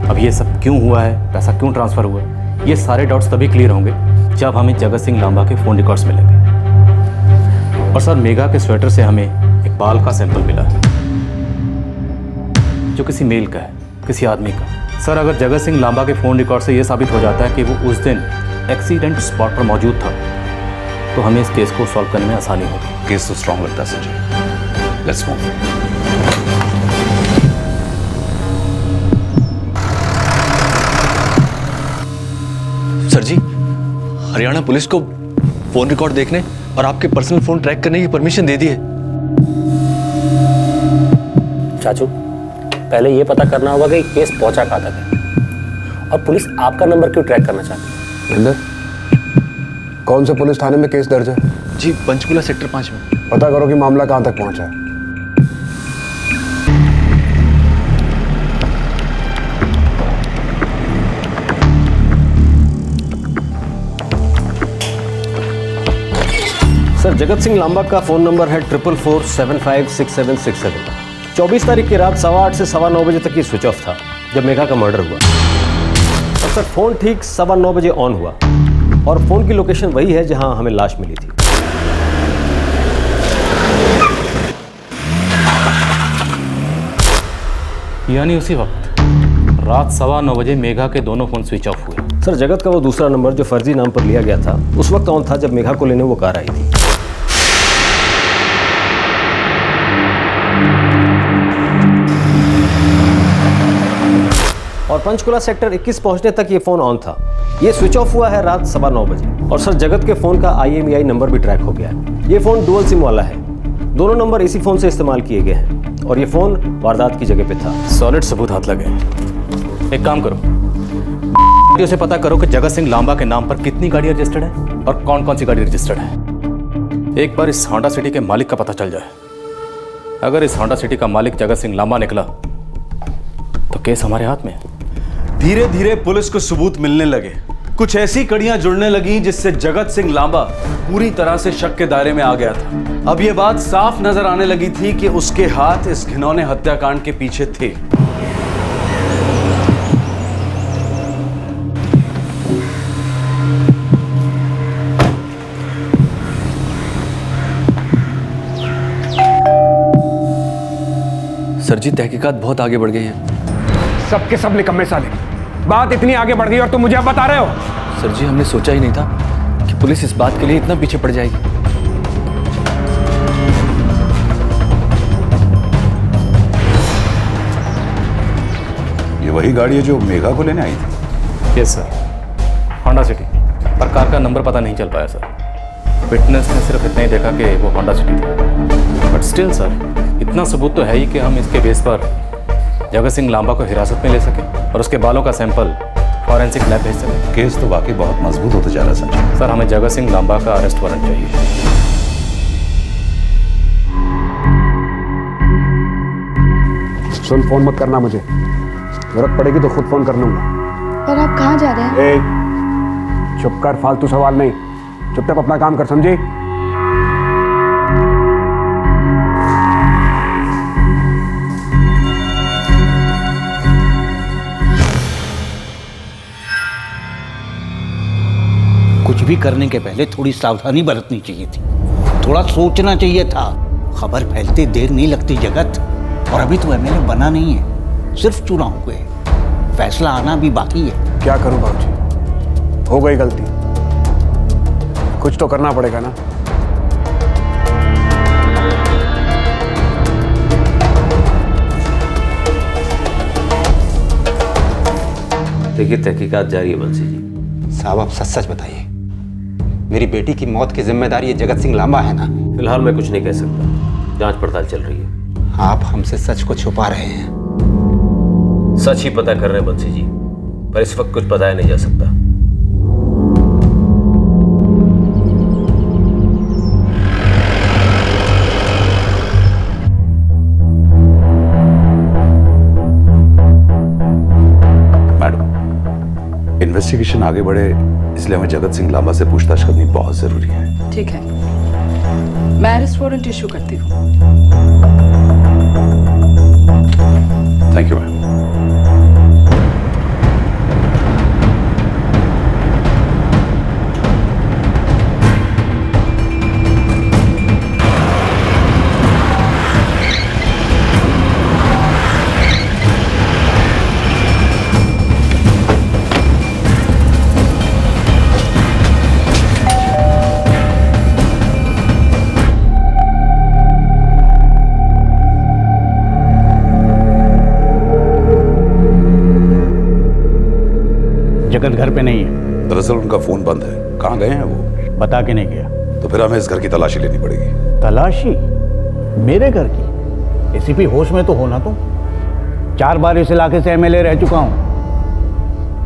अब ये सब क्यों हुआ है, पैसा क्यों ट्रांसफर हुआ, ये सारे डाउट्स तभी क्लियर होंगे जब हमें जगत सिंह लांबा के फोन रिकॉर्ड्स मिलेंगे। और सर, मेघा के स्वेटर से हमें एक बाल का सैंपल मिला है जो किसी मेल का है, किसी आदमी का। सर, अगर जगत सिंह लांबा के फोन रिकॉर्ड से यह साबित हो जाता है कि वो उस दिन एक्सीडेंट स्पॉट पर मौजूद था, तो हमें इस केस को सॉल्व करने में आसानी होगी। केस तो स्ट्रांग लगता है Sanjay, let's move. Sir ji, Haryana police को फोन रिकॉर्ड देखने और आपके पर्सनल फोन ट्रैक करने की परमिशन दे दी है। चाचू, पहले ये पता करना होगा कि केस पहुंचा कहाँ तक है, और पुलिस आपका नंबर क्यों ट्रैक करना चाहती है? अंदर कौन से पुलिस थाने में केस दर्ज है? जी, पंचकुला सेक्टर 5 में। पता करो कि मामला कहाँ तक पहुंचा है। सर, जगत सिंह लांबा का फोन नंबर है 44456767। 24 तारीख की रात 8:15 से 9:15 बजे तक ये स्विच ऑफ था जब मेघा का मर्डर हुआ। और सर, फोन ठीक 9:15 बजे ऑन हुआ और फोन की लोकेशन वही है जहां हमें लाश मिली थी। यानी उसी वक्त रात 9:15 बजे मेघा के दोनों फोन स्विच ऑफ हुए। सर, जगत का वो दूसरा नंबर जो फर्जी नाम पर लिया गया था उस वक्त ऑन था जब मेघा को लेने वो कार आई थी। और पंचकुला सेक्टर 21 पहुंचने तक ये फोन ऑन था। ये स्विच ऑफ हुआ है रात 9:15 बजे। और सर, जगत के फोन का IMEI नंबर भी ट्रैक हो गया है। ये फोन डुअल सिम वाला है, दोनों नंबर इसी फोन से इस्तेमाल किए गए हैं और ये फोन वारदात की जगह पे था। सॉलिड सबूत हाथ लगे। एक काम करो, उसे पता करो कि जगत सिंह लांबा के नाम पर कितनी गाड़ियां रजिस्टर्ड है और कौन कौन सी गाड़ी रजिस्टर्ड है। एक बार इस होंडा सिटी के मालिक का पता चल जाए। अगर इस होंडा सिटी का मालिक जगत सिंह लांबा निकला तो केस हमारे हाथ में है। धीरे धीरे पुलिस को सबूत मिलने लगे, कुछ ऐसी कड़ियां जुड़ने लगी जिससे जगत सिंह लांबा पूरी तरह से शक के दायरे में आ गया था। अब यह बात साफ नजर आने लगी थी कि उसके हाथ इस घिनौने हत्याकांड के पीछे थे। सर जी तहकीकात बहुत आगे बढ़ गई है। सबके सब निकम्मे साले, बात इतनी आगे बढ़ गई और तुम मुझे अब बता रहे हो? सर जी हमने सोचा ही नहीं था कि पुलिस इस बात के लिए इतना पीछे पड़ जाएगी। ये वही गाड़ी है जो मेघा को लेने आई थी? यस सर, होंडा सिटी, पर कार का नंबर पता नहीं चल पाया सर। विटनेस ने सिर्फ इतना ही देखा कि वो होंडा सिटी थी। बट स्टिल सर, इतना सबूत तो है ही कि हम इसके बेस पर जगत सिंह लांबा को हिरासत में ले सके और उसके बालों का सैंपल फॉरेंसिक लैब भेज सके। केस तो वाकई बहुत मजबूत होता जा रहा है संजय। सर हमें जगत सिंह लांबा का अरेस्ट वारंट चाहिए। सुन, फोन मत करना मुझे, जरूरत पड़ेगी तो खुद फोन कर लूंगा। पर आप कहाँ जा रहे हैं? चुप कर, फालतू सवाल नहीं, चुपचाप अपना काम कर, समझी? कुछ भी करने के पहले थोड़ी सावधानी बरतनी चाहिए थी, थोड़ा सोचना चाहिए था। खबर फैलते देर नहीं लगती जगत, और अभी तो एमएलए बना नहीं है, सिर्फ चुनाव हुए, फैसला आना भी बाकी है। क्या करूं बाबूजी, हो गई गलती, कुछ तो करना पड़ेगा ना। देखिए तहकीकात जारी है बंसी जी। साहब आप सच सच बताइए, मेरी बेटी की मौत की जिम्मेदारी ये जगत सिंह लांबा है ना? फिलहाल मैं कुछ नहीं कह सकता, जांच पड़ताल चल रही है। आप हमसे सच को छुपा रहे हैं। सच ही पता कर रहे हैं बंसी जी, पर इस वक्त कुछ बताया नहीं जा सकता। मैडम, इन्वेस्टिगेशन आगे बढ़े इसलिए हमें जगत सिंह लांबा से पूछताछ करनी बहुत जरूरी है। ठीक है, मैं अरेस्ट वारंट इशू करती हूँ। Thank you ma'am. जगत घर पे नहीं है। दरअसल उनका फोन बंद है, कहाँ गए हैं वो? बता के नहीं गया। तो फिर हमें इस घर की तलाशी लेनी पड़ेगी। तलाशी? मेरे घर की? एसीपी होश में तो हो ना तुम? 4 बार इस इलाके से एमएलए रह चुका हूं,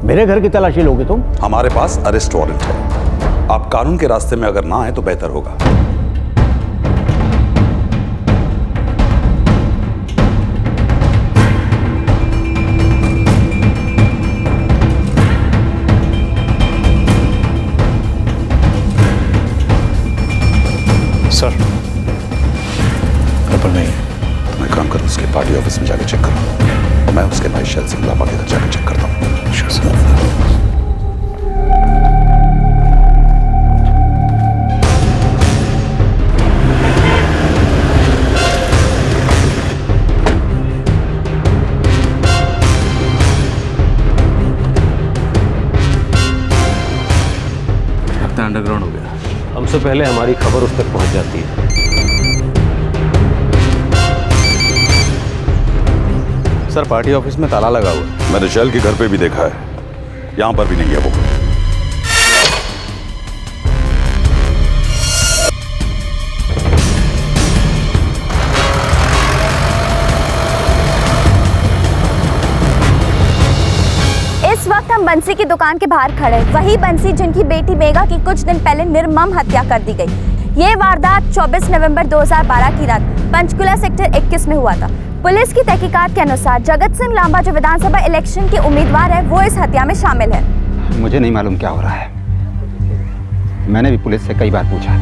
मेरे घर की तलाशी लोगे तुम? हमारे पास अरेस्ट वारंट है, आप कानून के रास्ते में अगर ना आए तो बेहतर होगा। सर पर नहीं है। मैं काम करूं, उसके पार्टी ऑफिस में जाकर चेक करूं, और मैं उसके भाई शैल सिंह लांबा के घर जाकर चेक करता हूं। Sure sir. अंडरग्राउंड हो गया। हमसे पहले हमारी खबर उस तक पहुंच जाती है। सर पार्टी ऑफिस में ताला लगा हुआ है। मैंने शैल के घर पे भी देखा है, यहां पर भी नहीं है वो। इस वक्त हम बंसी की दुकान के बाहर खड़े, वही बंसी जिनकी बेटी मेघा की कुछ दिन पहले निर्मम हत्या कर दी गई। ये वारदात 24 नवंबर 2012 की रात पंचकुला सेक्टर 21 में हुआ था। पुलिस की तहकीकात के अनुसार जगत सिंह लांबा जो विधानसभा इलेक्शन के उम्मीदवार है, वो इस हत्या में शामिल है। मुझे नहीं मालूम क्या हो रहा है, मैंने भी पुलिस से कई बार पूछा,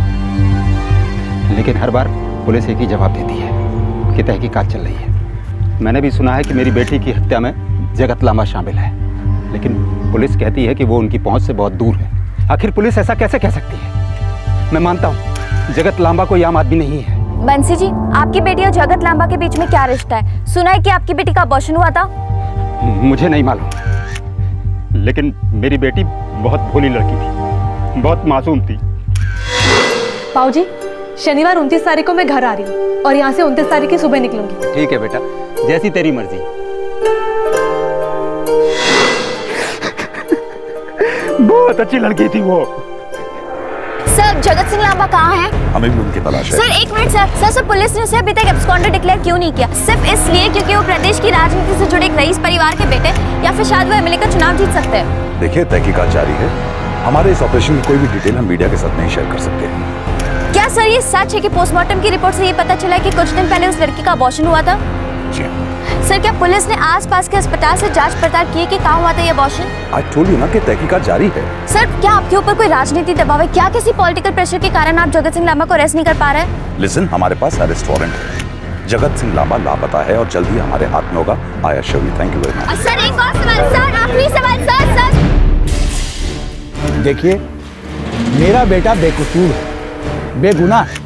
लेकिन हर बार पुलिस एक ही जवाब देती है कि तहकीकात चल रही है। मैंने भी सुना है कि मेरी बेटी की हत्या में जगत लांबा शामिल है, लेकिन पुलिस कहती है कि वो उनकी पहुंच से बहुत दूर है। आखिर पुलिस ऐसा कैसे कह सकती है? मैं मानता हूं जगत लांबा कोई आम आदमी नहीं है, बंसी जी, आपकी बेटी और जगत लांबा के बीच में क्या रिश्ता है? सुना है कि आपकी बेटी का अबॉर्शन हुआ था। मुझे नहीं मालूम, लेकिन मेरी बेटी बहुत भोली लड़की थी, बहुत मासूम थी। पाऊजी, शनिवार 29 तारीख को मैं घर आ रही हूँ और यहाँ से 29 तारीख की सुबह निकलूंगी। ठीक है बेटा, जैसी तेरी मर्जी। बहुत अच्छी लड़की थी वो। सर, जगत सिंह लांबा कहाँ है? हमें भी उनकी तलाश है। सर एक मिनट सर, पुलिस ने उसे अभी तक एब्सकॉन्डर डिक्लेयर क्यों नहीं किया? सिर्फ इसलिए क्योंकि वो प्रदेश की राजनीति से जुड़े एक रईस परिवार के बेटे, या फिर शायद वो एमएलए का चुनाव जीत सकते हैं। देखिए, तहकीकात जारी है। हमारे इस ऑपरेशन की कोई भी डिटेल हम मीडिया के साथ नहीं शेयर कर सकते। क्या सर ये सच है कि पोस्टमार्टम की रिपोर्ट से ये पता चला है कि कुछ दिन पहले उस लड़की का अबॉर्शन हुआ था? जी। सर, क्या पुलिस ने आसपास के अस्पताल से जांच पड़ताल की कि कहाँ हुआ था ये अबॉर्शन? आज टोल्ड यू ना कि तहकीकात जारी है। सर, क्या आपके ऊपर कोई राजनीतिक दबाव है? क्या किसी पॉलिटिकल प्रेशर के कारण आप जगत सिंह लांबा को अरेस्ट नहीं कर पा रहे हैं? लिसन, हमारे पास अरेस्ट वारंट है। जगत सिंह लांबा लापता है और जल्द ही हमारे हाथ में होगा। I assure you. Thank you very much. Sir एक और सवाल सर, आखिरी सवाल सर। देखिए, मेरा बेटा बेकसूर है, बेगुनाह है।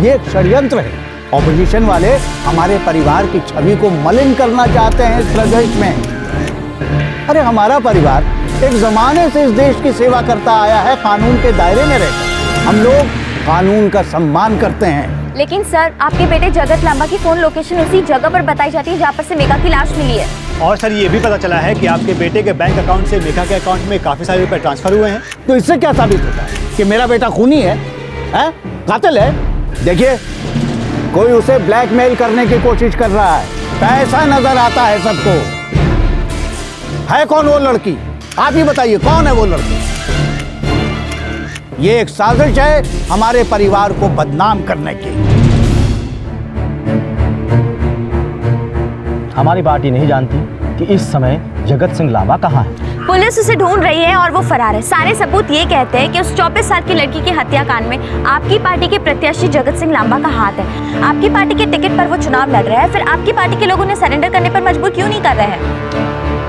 ये एक षड्यंत्र है। ऑपोजिशन वाले हमारे परिवार की छवि को मलिन करना चाहते हैं इस प्रदेश में। अरे हमारा परिवार एक जमाने से इस देश की सेवा करता आया है, कानून के दायरे में रहकर। हम लोग कानून का सम्मान करते हैं। लेकिन सर, आपके बेटे जगत लांबा की फोन लोकेशन उसी जगह पर बताई जाती है जहाँ पर से मेघा की लाश मिली है। और सर, ये भी पता चला है कि आपके बेटे के बैंक अकाउंट से मेघा के अकाउंट में काफी सारे रुपए ट्रांसफर हुए हैं। तो इससे क्या साबित होता है कि मेरा बेटा खूनी है, कातिल है? देखिए, कोई उसे ब्लैकमेल करने की कोशिश कर रहा है। पैसा नजर आता है सबको। है कौन वो लड़की? आप ही बताइए, कौन है वो लड़की? ये एक साजिश है हमारे परिवार को बदनाम करने की। हमारी पार्टी नहीं जानती कि इस समय जगत सिंह लांबा कहाँ है। पुलिस उसे ढूंढ रही है और वो फरार है। सारे सबूत ये कहते हैं कि उस 24 साल की लड़की की हत्याकांड में आपकी पार्टी के प्रत्याशी जगत सिंह लांबा का हाथ है। आपकी पार्टी के टिकट पर वो चुनाव लड़ रहा है, फिर आपकी पार्टी के लोग उन्हें सरेंडर करने पर मजबूर क्यों नहीं कर रहे हैं?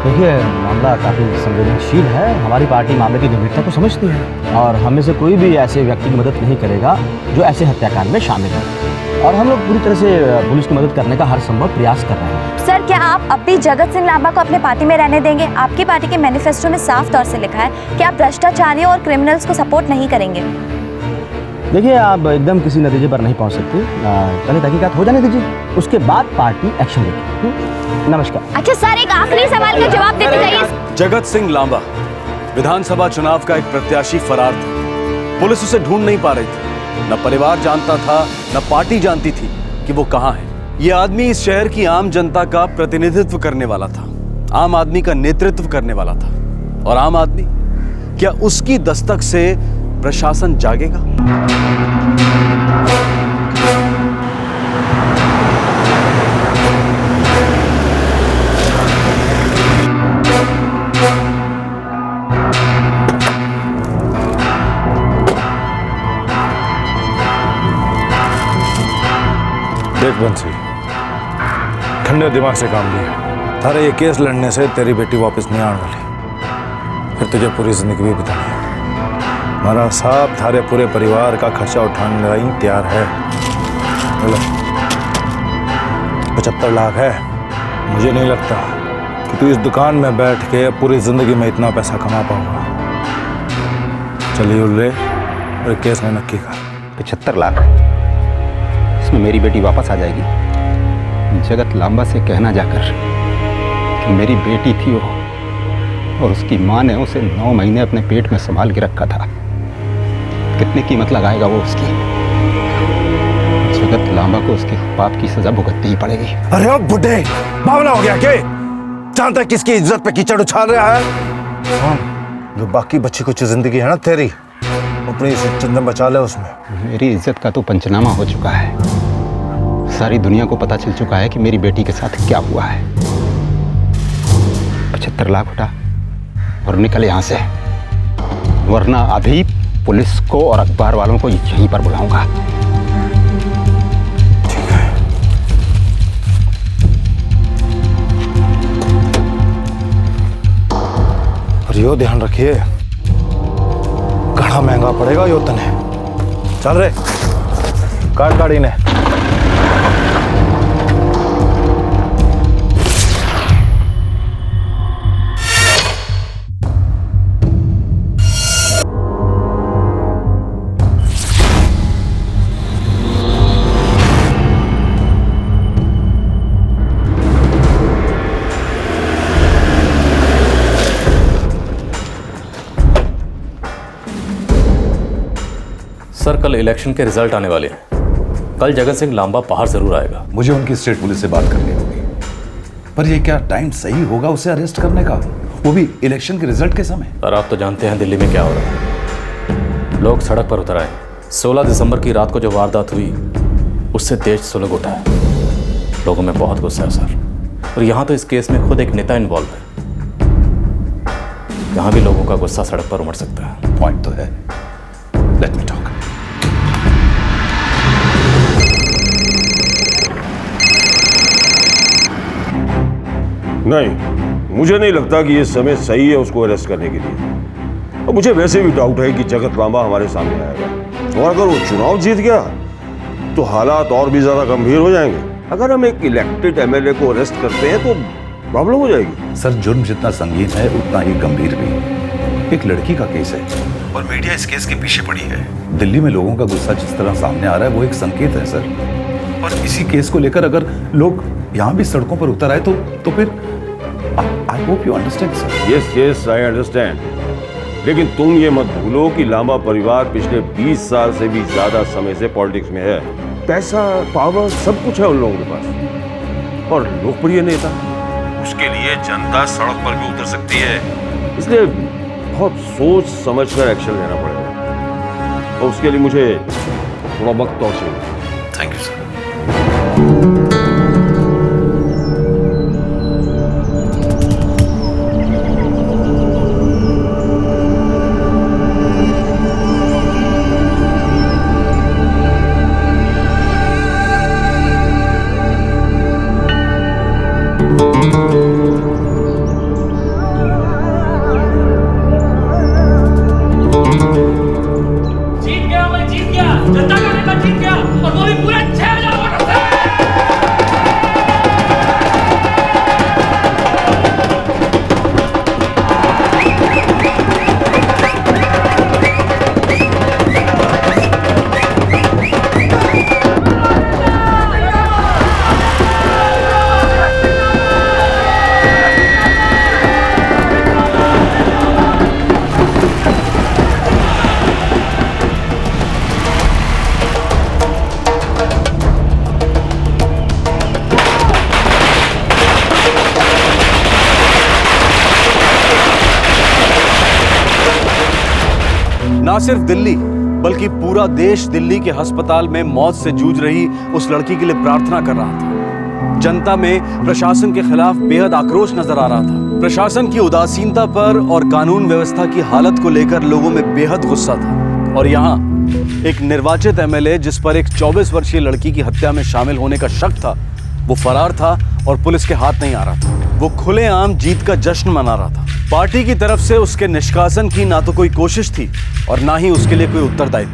देखिए, मामला काफ़ी संवेदनशील है। हमारी पार्टी मामले की गंभीरता को समझती है और हमें से कोई भी ऐसे व्यक्ति की मदद नहीं करेगा जो ऐसे हत्याकांड में शामिल है। और हम लोग पूरी तरह से पुलिस की मदद करने का हर संभव प्रयास कर रहे हैं। सर, क्या आप अब भी जगत सिंह लांबा को अपने पार्टी में रहने देंगे? आपकी पार्टी के मैनिफेस्टो में साफ तौर से लिखा है कि आप भ्रष्टाचारियों और क्रिमिनल्स को सपोर्ट नहीं करेंगे। देखिए, आप एकदम किसी नतीजे पर नहीं पहुंच सकते। पहले तहकीकात हो जाने दीजिए, उसके बाद पार्टी एक्शन लेगी। नमस्कार। अच्छा सर, एक आखिरी सवाल का जवाब देते जाइए। जगत सिंह लांबा विधानसभा चुनाव का एक प्रत्याशी फरार था। पुलिस उसे ढूंढ नहीं पा रही थी। न परिवार जानता था, न पार्टी जानती थी कि वो कहां है। ये आदमी इस शहर की आम जनता का प्रतिनिधित्व करने वाला था, आम आदमी का नेतृत्व करने वाला था। और आम आदमी, क्या उसकी दस्तक से प्रशासन जागेगा? देख बंसी, ठंडे दिमाग से काम लिया। थारे ये केस लड़ने से तेरी बेटी वापस नहीं आने वाली, फिर तुझे पूरी जिंदगी भी बितानी है। हमारा साहब थारे पूरे परिवार का खर्चा उठाने लाई तैयार है। बोलो 75 लाख है। मुझे नहीं लगता कि तू इस दुकान में बैठ के पूरी जिंदगी में इतना पैसा कमा पाऊंगा। चलिए उल्ले, और केस में नक्की कर। 75 लाख, इसमें मेरी बेटी वापस आ जाएगी। जगत लांबा से कहना जाकर कि मेरी बेटी थी वो, और उसकी माँ ने उसे 9 महीने अपने पेट में संभाल के रखा था। कितनी कीमत लगाएगा वो उसकी? जगत लांबा को उसके पाप की सजा भुगतनी ही पड़ेगी। अरे ओ बुड्ढे, बावला हो गया क्या? जानता किसकी इज्जत पे कीचड़ उछाल रहा है? जो बाकी बच्ची कुछ जिंदगी है ना तेरी, अपनी इज्जत बचा ले उसमें। मेरी इज्जत का तो पंचनामा हो चुका है। सारी दुनिया को पता चल चुका है कि मेरी बेटी के साथ क्या हुआ है। 75 लाख उठा और निकल यहाँ से, वरना अभी पुलिस को और अखबार वालों को यहीं पर बुलाऊंगा। ठीक है। और यो ध्यान रखिए, घड़ा महंगा पड़ेगा यो तने। चल रे, काट गाड़ी ने। सर कल इलेक्शन के रिजल्ट आने वाले हैं। कल जगत सिंह लांबा बाहर जरूर आएगा। मुझे उनकी स्टेट पुलिस से बात करनी होगी। पर ये क्या टाइम सही होगा उसे अरेस्ट करने का, वो भी इलेक्शन के रिजल्ट के समय? सर आप तो जानते हैं दिल्ली में क्या हो रहा है। लोग सड़क पर उतर आए। 16 दिसंबर की रात को जो वारदात हुई उससे देश सुलग उठा है। लोगों में बहुत गुस्सा है सर, और यहाँ तो इस केस में खुद एक नेता इन्वॉल्व है। यहाँ भी लोगों का गुस्सा सड़क पर उमड़ सकता है। पॉइंट तो है। Let me talk. नहीं, मुझे नहीं लगता कि ये समय सही है उसको अरेस्ट करने के लिए। और मुझे वैसे भी डाउट है कि जगत लांबा हमारे सामने आएगा, और अगर वो चुनाव जीत गया तो हालात और भी ज्यादा गंभीर हो जाएंगे। अगर हम एक इलेक्टेड एमएलए को अरेस्ट करते हैं तो प्रॉब्लम हो जाएगी। सर जुर्म जितना संगीन है उतना ही गंभीर भी। एक लड़की का केस है और मीडिया इस केस के पीछे पड़ी है। दिल्ली में लोगों का गुस्सा जिस तरह सामने आ रहा है वो एक संकेत है सर। और इसी केस को लेकर अगर लोग यहाँ भी सड़कों पर उतर आए तो फिर I hope you understand sir. Yes I understand, लेकिन तुम ये मत भूलो कि लांबा परिवार पिछले 20 साल से भी ज्यादा समय से पॉलिटिक्स में है। पैसा, पावर, सब कुछ है उन लोगों के पास, और लोकप्रिय नेता। उसके लिए जनता सड़क पर भी उतर सकती है। इसलिए बहुत सोच समझकर एक्शन लेना पड़ेगा, और उसके लिए मुझे थोड़ा वक्त और चाहिए। Thank you sir. ना सिर्फ दिल्ली बल्कि पूरा देश दिल्ली के अस्पताल में मौत से जूझ रही उस लड़की के लिए प्रार्थना कर रहा था। जनता में प्रशासन के खिलाफ बेहद आक्रोश नजर आ रहा था। प्रशासन की उदासीनता पर और कानून व्यवस्था की हालत को लेकर लोगों में बेहद गुस्सा था। और यहाँ एक निर्वाचित एमएलए जिस पर एक 24 वर्षीय लड़की की हत्या में शामिल होने का शक था, वो फरार था और पुलिस के हाथ नहीं आ रहा था। वो खुलेआम जीत का जश्न मना रहा था। पार्टी की तरफ से उसके निष्कासन की ना तो कोई कोशिश थी और ना ही उसके लिए कोई उत्तरदायित्व।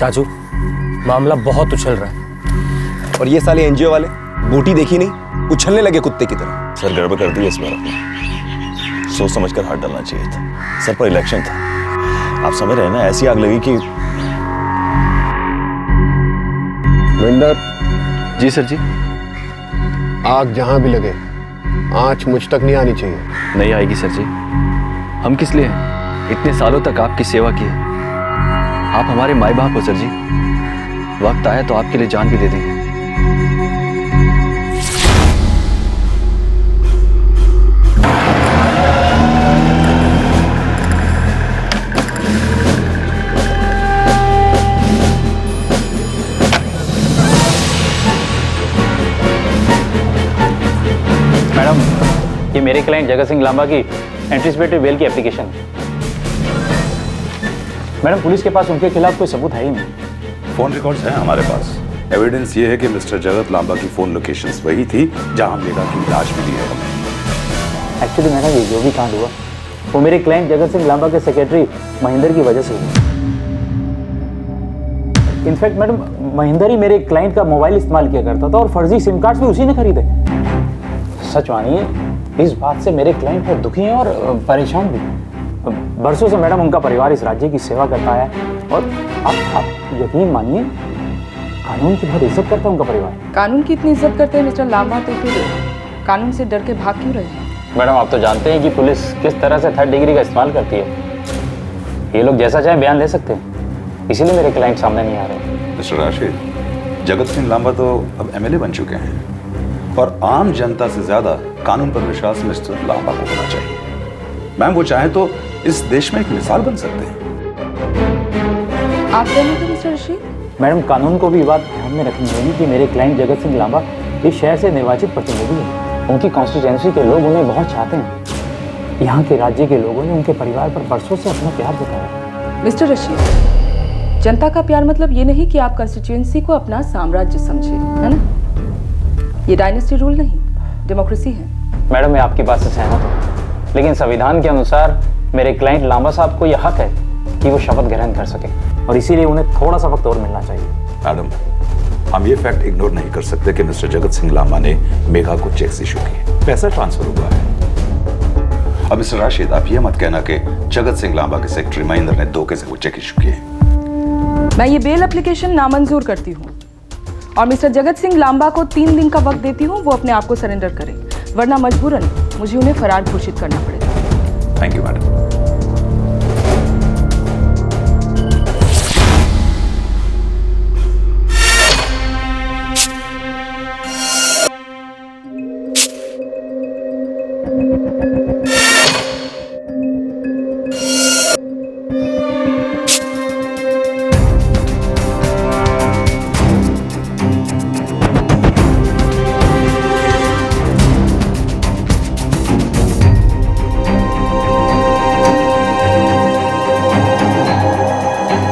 चाचू, मामला बहुत उछल रहा है। और ये साले एनजीओ वाले बूटी देखी नहीं, उछलने लगे कुत्ते की तरह। सर गड़बड़ कर दी इस बार आपने, सोच समझकर हाथ डालना चाहिए था। सर पर इलेक्शन था, आप समझ रहे हैं ना, ऐसी आग लगी कि। विंडर। जी सर जी। आग जहां भी लगे आंच मुझ तक नहीं आनी चाहिए। नहीं आएगी सर जी। हम किस लिए हैं? इतने सालों तक आपकी सेवा की है। आप हमारे माई बाप हो सर जी। वक्त आया तो आपके लिए जान भी दे देंगे। मैडम, ये मेरे क्लाइंट जगत सिंह लांबा की एंटीसिपेटरी बेल की एप्लीकेशन है। मैडम, पुलिस के पास उनके खिलाफ कोई सबूत है ही नहीं। फोन रिकॉर्ड्स हैं हमारे पास। एविडेंस ये है कि मिस्टर जगत लांबा की फोन लोकेशंस वही थी जहां मेघा की लाश मिली है हमें। एक्चुअली मैडम, ये जो भी कांड हुआ वो मेरे क्लाइंट जगत सिंह लांबा के सेक्रेटरी महेंद्र की वजह से हुआ। इनफैक्ट मैडम, महेंद्र ही मेरे क्लाइंट का मोबाइल इस्तेमाल किया करता था और फर्जी सिम कार्ड भी उसी ने खरीदे। सच मानिए, इस बात से मेरे क्लाइंट बहुत दुखी हैं और परेशान भी। बरसों से मैडम उनका परिवार इस राज्य की सेवा करता है और आप यकीन मानिए, कानून की बहुत इज्जत करता है उनका परिवार। कानून की इतनी इज्जत करते हैं मिस्टर लांबा, तो फिर कानून से डर के भाग क्यों रहे हैं? मैडम, आप तो जानते हैं कि पुलिस किस तरह से 3rd डिग्री का इस्तेमाल करती है। ये लोग जैसा चाहे बयान दे सकते हैं, इसीलिए मेरे क्लाइंट सामने नहीं आ रहे। मिस्टर राशिद, जगत सिंह लांबा तो अब एमएलए बन चुके हैं और आम जनता से ज्यादा कानून पर विश्वास मिस्टर लांबा को होना चाहिए। मैम, वो चाहे तो इस देश में एक मिसाल बन सकते हैं। आप कहने थे मिस्टर रशीद? मैडम, कानून को भी बात ध्यान में रखनी होगी कि मेरे क्लाइंट जगत सिंह लांबा इस शहर से निर्वाचित प्रतिनिधि हैं। उनकी कॉन्स्टिट्यूएंसी के लोग उन्हें बहुत चाहते हैं। यहाँ के राज्य के लोगों ने उनके परिवार पर बरसों से अपना प्यार जताया। मिस्टर रशीद, जनता का प्यार मतलब ये नहीं कि आप कंस्टिट्यूएंसी को अपना साम्राज्य समझे, है ना? ये डायनेस्टी रूल नहीं, डेमोक्रेसी है। मैडम, मैं आपकी बात से सहमत हूँ, लेकिन संविधान के अनुसार मेरे क्लाइंट लांबा साहब को यह हक है कि वो शपथ ग्रहण कर सके और इसीलिए उन्हें थोड़ा सा वक्त और मिलना चाहिए। मैडम, हम ये फैक्ट इग्नोर नहीं कर सकते कि मिस्टर जगत सिंह लांबा ने मेघा को चेक्स इशू किए, पैसा ट्रांसफर हुआ है। अब मिस्टर राशिद, आप ये मत कहना कि जगत सिंह लांबा के सेक्रेटरी महेंद्र ने धोखे से वो चेक इशू किए। मैं ये बेल एप्लीकेशन नामंजूर करती हूँ और मिस्टर जगत सिंह लांबा को 3 दिन का वक्त देती हूँ, वो अपने आप को सरेंडर करें, वरना मजबूरन मुझे उन्हें फरार घोषित करना पड़ेगा। Thank you madam.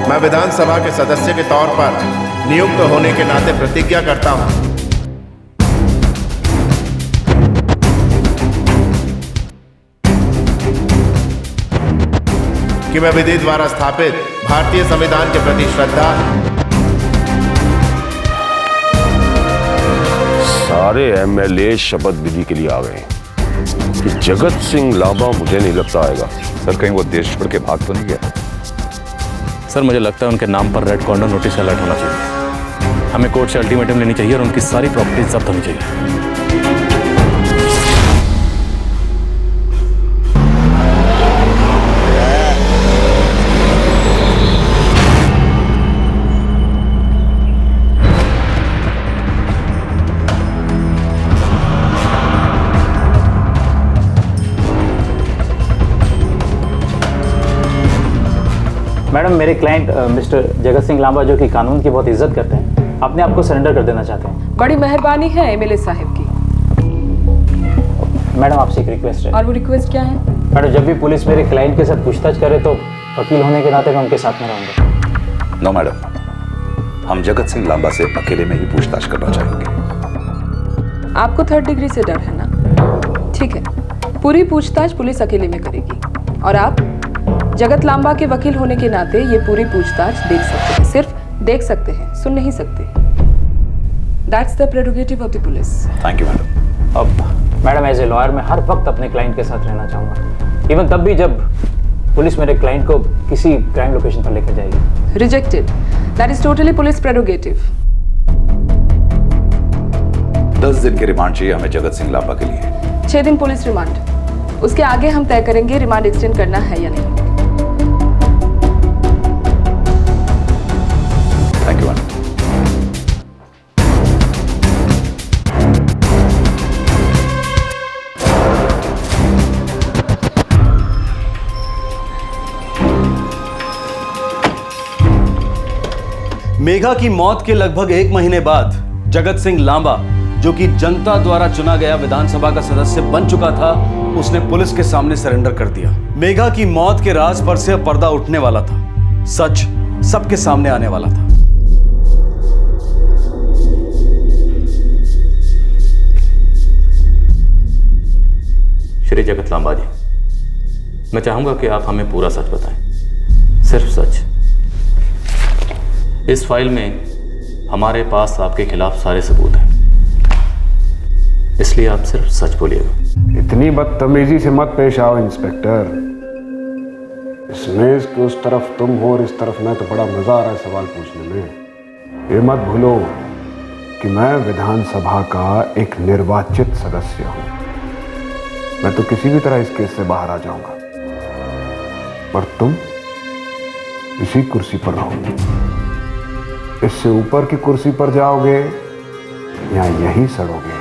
मैं विधानसभा के सदस्य के तौर पर नियुक्त होने के नाते प्रतिज्ञा करता हूं कि मैं विधि द्वारा स्थापित भारतीय संविधान के प्रति श्रद्धा। सारे एमएलए शपथ विधि के लिए आ गए कि जगत सिंह लांबा मुझे नहीं लगता आएगा। सर, कहीं वो देश छोड़ के भाग तो नहीं गया? सर, मुझे लगता है उनके नाम पर रेड कॉर्नर नोटिस अलर्ट होना चाहिए। हमें कोर्ट से अल्टीमेटम लेनी चाहिए और उनकी सारी प्रॉपर्टी जब्त होनी चाहिए। मैडम, मेरे क्लाइंट मिस्टर जगत सिंह लांबा, जो कि कानून की बहुत इज्जत करते हैं, अपने आप को सरेंडर कर देना चाहते हैं। बड़ी मेहरबानी है एमएलए साहब की। मैडम, आपसे एक रिक्वेस्ट है। और वो रिक्वेस्ट क्या है? मैडम, जब भी पुलिस मेरे क्लाइंट के साथ पूछताछ करे तो वकील होने के नाते मैं उनके साथ में रहूंगा। नो मैडम, हम जगत सिंह लांबा से अकेले में ही पूछताछ करना चाहेंगे। आपको 3rd डिग्री से डर है ना? ठीक है, पूरी पूछताछ पुलिस अकेले में करेगी और आप जगत लांबा के वकील होने के नाते ये पूरी पूछताछ देख सकते हैं। सिर्फ देख सकते हैं, सुन नहीं सकते। That's the prerogative of the police. Thank you madam. अब मैडम, एज ए लॉयर मैं हर वक्त अपने क्लाइंट के साथ रहना चाहूँगा, इवन तब भी जब पुलिस मेरे क्लाइंट को किसी क्राइम लोकेशन पर लेकर जाएगी। Rejected. That is totally police prerogative. 10 दिन के रिमांड चाहिए हमें जगत सिंह लांबा के लिए। 6 दिन पुलिस रिमांड। उसके आगे हम तय करेंगे रिमांड एक्सटेंड करना है या नहीं। Thank you madam. मेघा की मौत के लगभग 1 महीने बाद जगत सिंह लांबा, जो कि जनता द्वारा चुना गया विधानसभा का सदस्य बन चुका था, उसने पुलिस के सामने सरेंडर कर दिया। मेघा की मौत के राज पर से अब पर्दा उठने वाला था, सच सबके सामने आने वाला था। श्री जगत लांबा जी, मैं चाहूंगा कि आप हमें पूरा सच बताएं, सिर्फ सच। इस फाइल में हमारे पास आपके खिलाफ सारे सबूत हैं, इसलिए आप सिर्फ सच बोलिएगा। इतनी बदतमीजी से मत पेश आओ इंस्पेक्टर। इस मेज के उस तरफ तुम हो और इस तरफ मैं, तो बड़ा मजा आ रहा है सवाल पूछने में। ये मत भूलो कि मैं विधानसभा का एक निर्वाचित सदस्य हूं। मैं तो किसी भी तरह इस केस से बाहर आ जाऊंगा, पर इसी कुर्सी पर रहोगे। इससे ऊपर की कुर्सी पर जाओगे या यहीं सड़ोगे,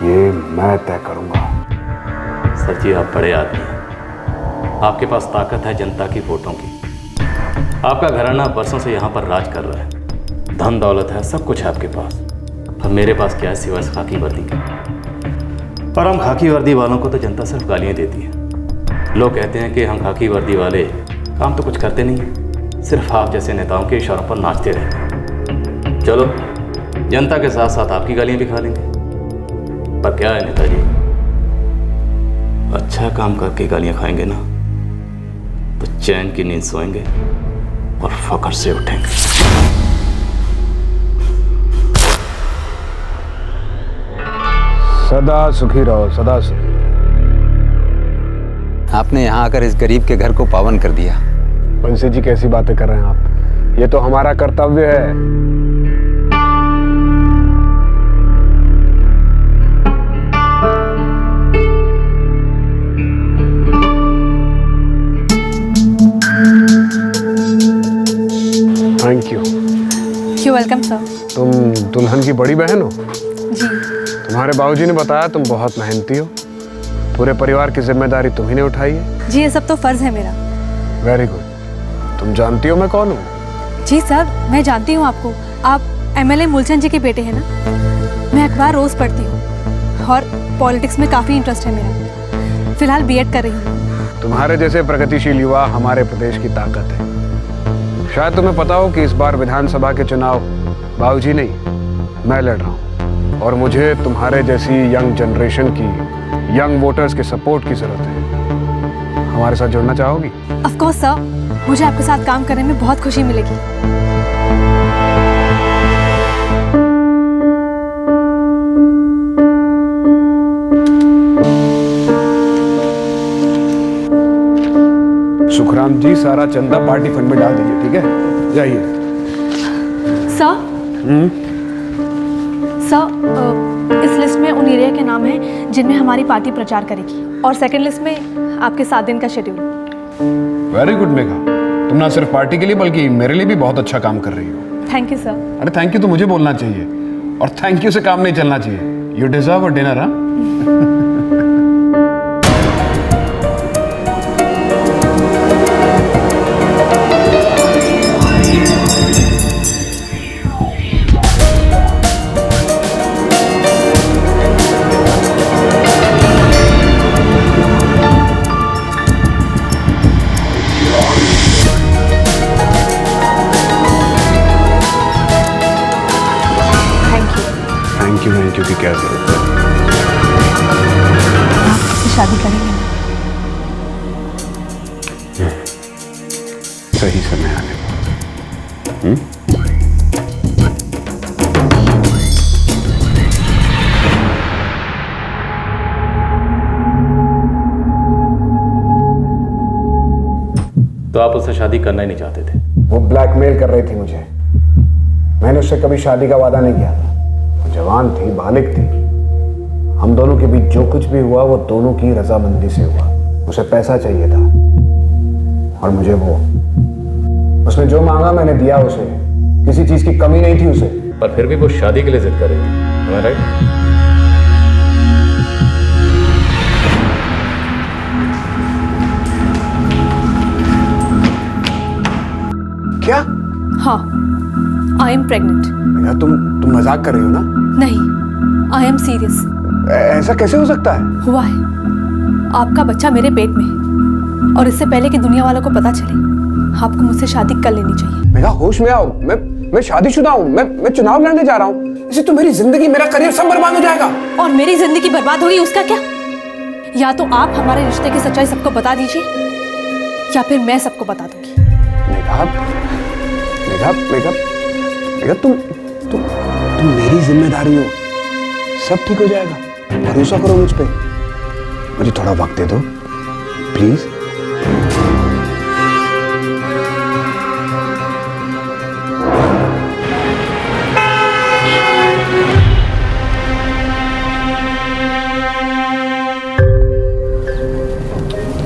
ये मैं तय करूंगा। सर जी, आप बड़े आदमी हैं। आपके पास ताकत है जनता की वोटों की। आपका घराना बरसों से यहाँ पर राज कर रहा है। धन दौलत है, सब कुछ है आपके पास। और मेरे पास क्या है सिवाय खाकी वर्दी के। और हम खाकी वर्दी वालों को तो जनता सिर्फ गालियाँ देती है। लोग कहते हैं कि हम खाकी वर्दी वाले काम तो कुछ करते नहीं हैं, सिर्फ आप जैसे नेताओं के इशारों पर नाचते रहते हैं। चलो, जनता के साथ साथ आपकी गालियाँ भी खा लेंगे। पर क्या है नेताजी, अच्छा काम करके गालियाँ खाएंगे ना तो चैन की नींद सोएंगे और फकर से उठेंगे। सदा सुखी रहो, सदा सुखी। आपने यहाँ आकर इस गरीब के घर को पावन कर दिया। बंसी जी, कैसी बातें कर रहे हैं आप? ये तो हमारा कर्तव्य है। Thank you. You welcome sir. तुम दुल्हन की बड़ी बहन हो? जी। तुम्हारे बाबूजी ने बताया तुम बहुत मेहनती हो। पूरे परिवार की जिम्मेदारी तुम्ही ने उठाई है। जी, ये सब तो फर्ज है मेरा। Very good. तुम जानती हो मैं कौन हूँ? जी सर, मैं जानती हूँ आपको। आप एमएलए मूलचंद जी के बेटे हैं ना? मैं अखबार रोज पढ़ती हूँ और पॉलिटिक्स में काफ़ी इंटरेस्ट है मेरा। फिलहाल बीएड कर रही हूँ। तुम्हारे जैसे प्रगतिशील युवा हमारे प्रदेश की ताकत है। शायद तुम्हें पता हो कि इस बार विधानसभा के चुनाव बाबूजी नहीं, मैं लड़ रहा हूँ। और मुझे तुम्हारे जैसी यंग जनरेशन की, यंग वोटर्स के सपोर्ट की जरूरत है। हमारे साथ जुड़ना चाहोगी? ऑफ कोर्स सर, मुझे आपके साथ काम करने में बहुत खुशी मिलेगी। सुखराम जी, सारा चंदा पार्टी फंड में डाल दीजिए, ठीक है? जाइए। सर, इस लिस्ट में उन एरिया के नाम हैं जिनमें हमारी पार्टी प्रचार करेगी, और सेकंड लिस्ट में आपके 7 दिन का शेड्यूल। वेरी गुड मेघा, तुम ना सिर्फ पार्टी के लिए बल्कि मेरे लिए भी बहुत अच्छा काम कर रही हो। Thank you sir. अरे थैंक यू तो मुझे बोलना चाहिए, और थैंक यू से काम नहीं चलना चाहिए। You deserve a dinner. हाँ, थैंक यू की क्या जरूरत है? आप मुझसे शादी करेंगे ना? सही समय आने पर। तो आप उससे शादी करना ही नहीं चाहते थे? वो ब्लैकमेल कर रही थी मुझे। मैंने उससे कभी शादी का वादा नहीं किया था। जवान थी, बालिग थी। हम दोनों के बीच जो कुछ भी हुआ वो दोनों की रजामंदी से हुआ। उसे पैसा चाहिए था और मुझे वो। उसने जो मांगा मैंने दिया उसे। किसी चीज की कमी नहीं थी उसे। पर फिर भी वो शादी के लिए जिद कर रही थी, am I right? क्या? हाँ, आई एम प्रेग्नेंट। तुम मजाक कर रही हो ना? नहीं, आई एम सीरियस। ऐसा कैसे हो सकता है? हुआ है। आपका बच्चा मेरे पेट में है, और इससे पहले कि दुनिया वालों को पता चले, आपको मुझसे शादी कर लेनी चाहिए। मेरा होश में आओ। मैं शादीशुदा हूँ। मैं चुनाव लड़ने जा रहा हूँ। इससे तो मेरी जिंदगी, मेरा करियर सब बर्बाद हो जाएगा। और मेरी जिंदगी बर्बाद होगी उसका क्या? या तो आप हमारे रिश्ते की सच्चाई सबको बता दीजिए, या फिर मैं सबको बता दूंगी। मेघा, तुम मेरी जिम्मेदारी हो। सब ठीक हो जाएगा, भरोसा करो मुझ पे। मुझे थोड़ा वक्त दे दो प्लीज।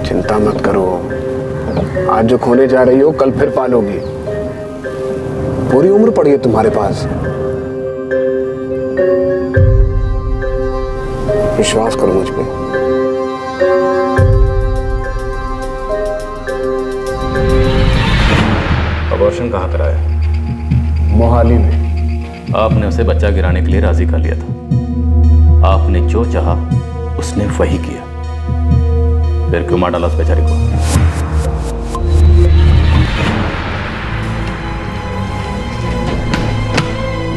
चिंता मत करो, आज आज जो खोने जा रही हो कल फिर पालोगी। पूरी उम्र पड़ी है तुम्हारे पास। विश्वास करो मुझ पे। अबॉर्शन कहाँ कराया? मोहाली में। आपने उसे बच्चा गिराने के लिए राजी कर लिया था। आपने जो चाहा उसने वही किया। फिर क्यों मार डाला उस बेचारी को?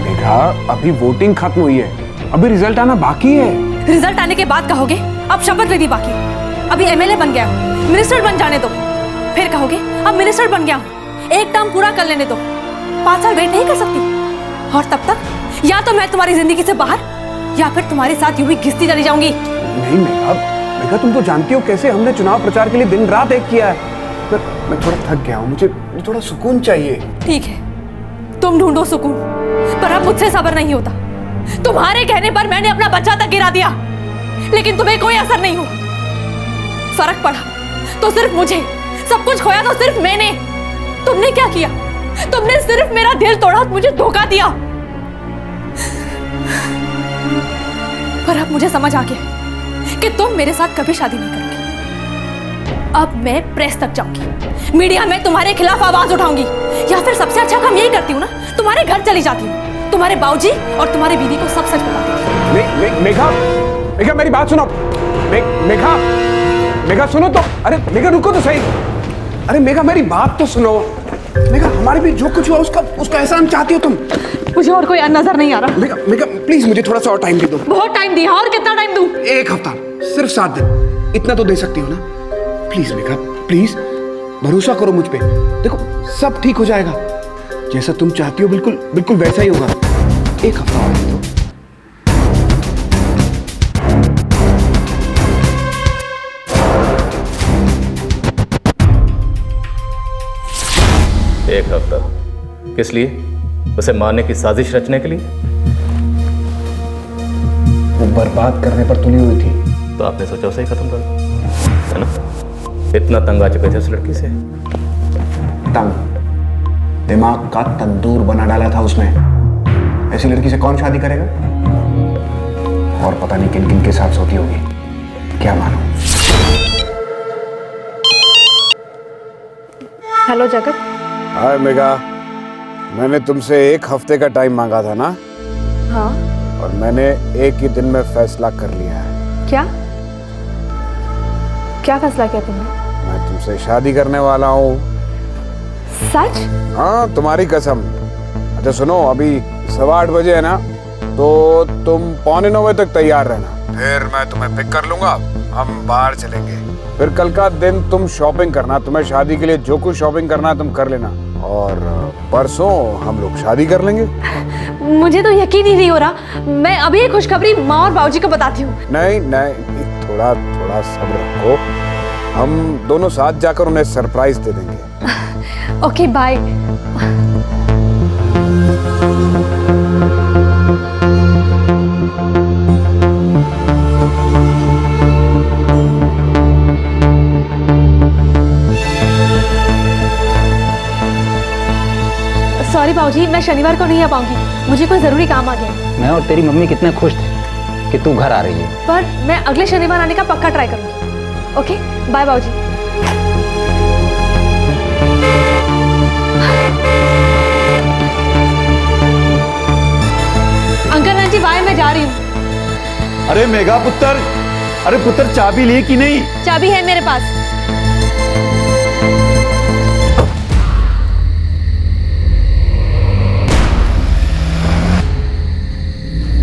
मेघा, अभी वोटिंग खत्म हुई है, अभी रिजल्ट आना बाकी है। रिजल्ट आने के बाद कहोगे अब शपथ विधि बाकी, अभी एमएलए बन गया हूं, मिनिस्टर बन जाने दो। फिर कहोगे अब मिनिस्टर बन गया हूं, एक टर्म पूरा कर लेने दो। 5 साल वेट नहीं कर सकती। और तब तक या तो मैं तुम्हारी जिंदगी से बाहर या फिर तुम्हारे साथ यूं ही घिसती चली जाऊंगी। नहीं मेघा, तुम तो जानती हो कैसे हमने चुनाव प्रचार के लिए दिन रात एक किया है। मैं थोड़ा थक गया हूँ, मुझे थोड़ा सुकून चाहिए। ठीक है, तुम ढूंढो सुकून, पर अब मुझसे सब्र नहीं होता। तुम्हारे कहने पर मैंने अपना बच्चा तक गिरा दिया, लेकिन तुम्हें कोई असर नहीं हुआ। फर्क पड़ा तो सिर्फ मुझे, सब कुछ खोया तो सिर्फ मैंने। तुमने क्या किया? तुमने सिर्फ मेरा दिल तोड़ा, मुझे धोखा दिया। पर अब मुझे समझ आ गया कि तुम मेरे साथ कभी शादी नहीं करोगी। अब मैं प्रेस तक जाऊंगी, मीडिया में तुम्हारे खिलाफ आवाज उठाऊंगी, या फिर सबसे अच्छा काम यही करती हूँ ना, तुम्हारे घर चली जाती हूँ, तुम्हारे बाबूजी और तुम्हारी बीवी को सब सच बता देती हूँ। मेघा मेरी बात सुनो। मेघा सुनो तो। अरे मेघा रुको तो सही। अरे मेघा मेरी बात तो सुनो। मेघा हमारे भी जो कुछ हुआ उसका एहसान चाहती हो तुम? मुझे और कोई नजर नहीं आ रहा। मेघा प्लीज मुझे थोड़ा सा और टाइम दे दो। बहुत टाइम दिया, और कितना टाइम दूं? 1 हफ्ता, सिर्फ 7 दिन, इतना तो दे सकती हो ना? प्लीज मेघा प्लीज, भरोसा करो मुझ पे। देखो सब ठीक हो जाएगा, जैसा तुम चाहती हो बिल्कुल वैसा ही होगा। 1 हफ्ता और दे दो। एक हफ्ता किस लिए? उसे मारने की साजिश रचने के लिए? वो बर्बाद करने पर तुली हुई थी। तो आपने सोचा उसे ही खत्म कर दो, है ना? इतना तंग आ चुके थे उस लड़की से। तंग? दिमाग का तंदूर बना डाला था उसने। ऐसी लड़की से कौन शादी करेगा? और पता नहीं किन किन के साथ सोती होगी, क्या मानो। हेलो जगत। हाय मेघा, मैंने तुमसे 1 हफ्ते का टाइम मांगा था ना? हाँ। और मैंने एक ही दिन में फैसला कर लिया है। क्या फैसला किया तुमने? मैं तुमसे शादी करने वाला हूँ। सच? हाँ, तुम्हारी कसम। अच्छा सुनो, अभी 8:15 बजे है ना, तो तुम 8:45 बजे तक तैयार रहना, फिर मैं तुम्हें पिक कर लूंगा, हम बाहर चलेंगे। फिर कल का दिन तुम शॉपिंग करना, तुम्हें शादी के लिए जो कुछ शॉपिंग करना है तुम कर लेना, और परसों हम लोग शादी कर लेंगे। मुझे तो यकीन ही नहीं हो रहा। मैं अभी ये खुशखबरी माँ और बाबूजी को बताती हूँ। नहीं, थोड़ा सब्र रखो, हम दोनों साथ जाकर उन्हें सरप्राइज दे देंगे। Okay bye. सॉरी बाबूजी, मैं शनिवार को नहीं आ पाऊंगी, मुझे कोई जरूरी काम आ गया। मैं और तेरी मम्मी कितने खुश थे कि तू घर आ रही है। पर मैं अगले शनिवार आने का पक्का ट्राई करूंगी। ओके बाय बाबूजी। अंकल आंटी बाय, मैं जा रही हूँ। अरे मेघा पुत्र, अरे पुत्र चाबी ली कि नहीं? चाबी है मेरे पास।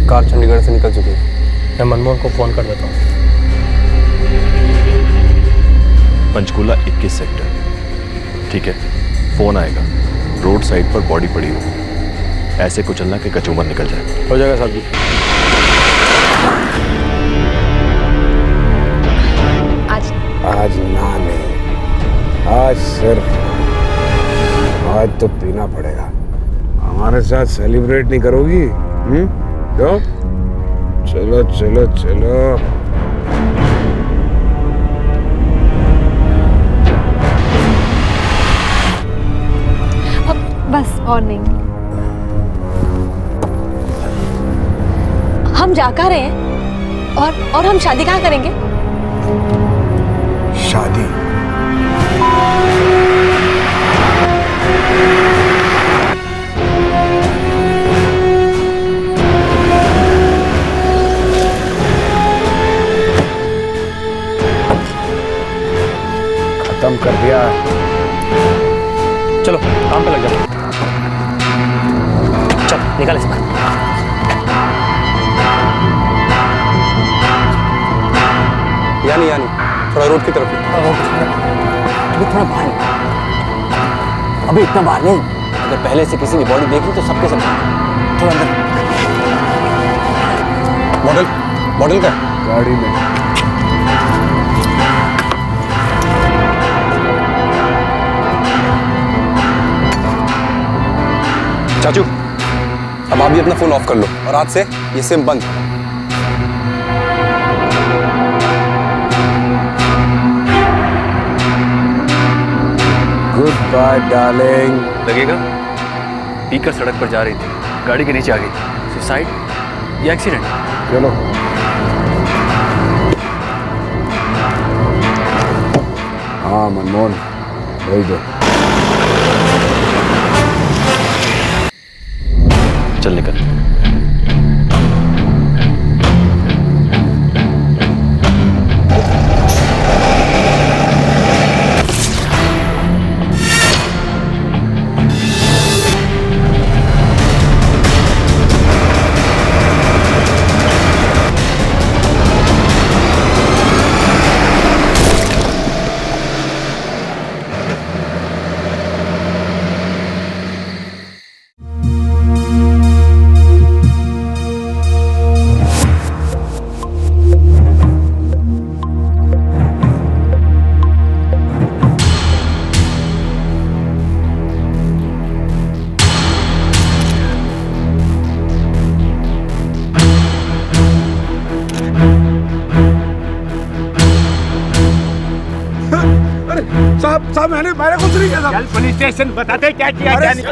कार चंडीगढ़ से निकल चुकी है, मैं मनमोहन को फोन कर देता हूँ। पंचकूला 21 सेक्टर, ठीक है, फोन आएगा। रोड साइड पर बॉडी पड़ी हो, ऐसे कुचलना के कचूमर निकल जाए। हो जाएगा साहब जी। आज ना ले, आज तो पीना पड़ेगा। हमारे साथ सेलिब्रेट नहीं करोगी? क्यों? चलो चलो चलो। बस और नहीं। हम जा कहाँ रहे हैं और हम शादी कहाँ करेंगे? शादी? खत्म कर दिया। चलो काम पे लग जाओ। चल निकाल इसको। यानी थोड़ा रोड की तरफ। अभी थोड़ा बाहर, अभी इतना बाहर नहीं। अगर पहले से किसी ने बॉडी देखी तो सबके सब थोड़ा अंदर। मॉडल का गाड़ी में। चाचू, अब आप भी अपना फोन ऑफ कर लो और आज से ये सिम बंद। Good bye darling. लगेगा पीकर सड़क पर जा रही थी, गाड़ी के नीचे आ गई। सुसाइड या एक्सीडेंट? चलो। हाँ मनमोहन, भेज दो। चल निकल। साहब मैंने कुछ नहीं किया। चल पुलिस स्टेशन, बताते क्या किया क्या नहीं।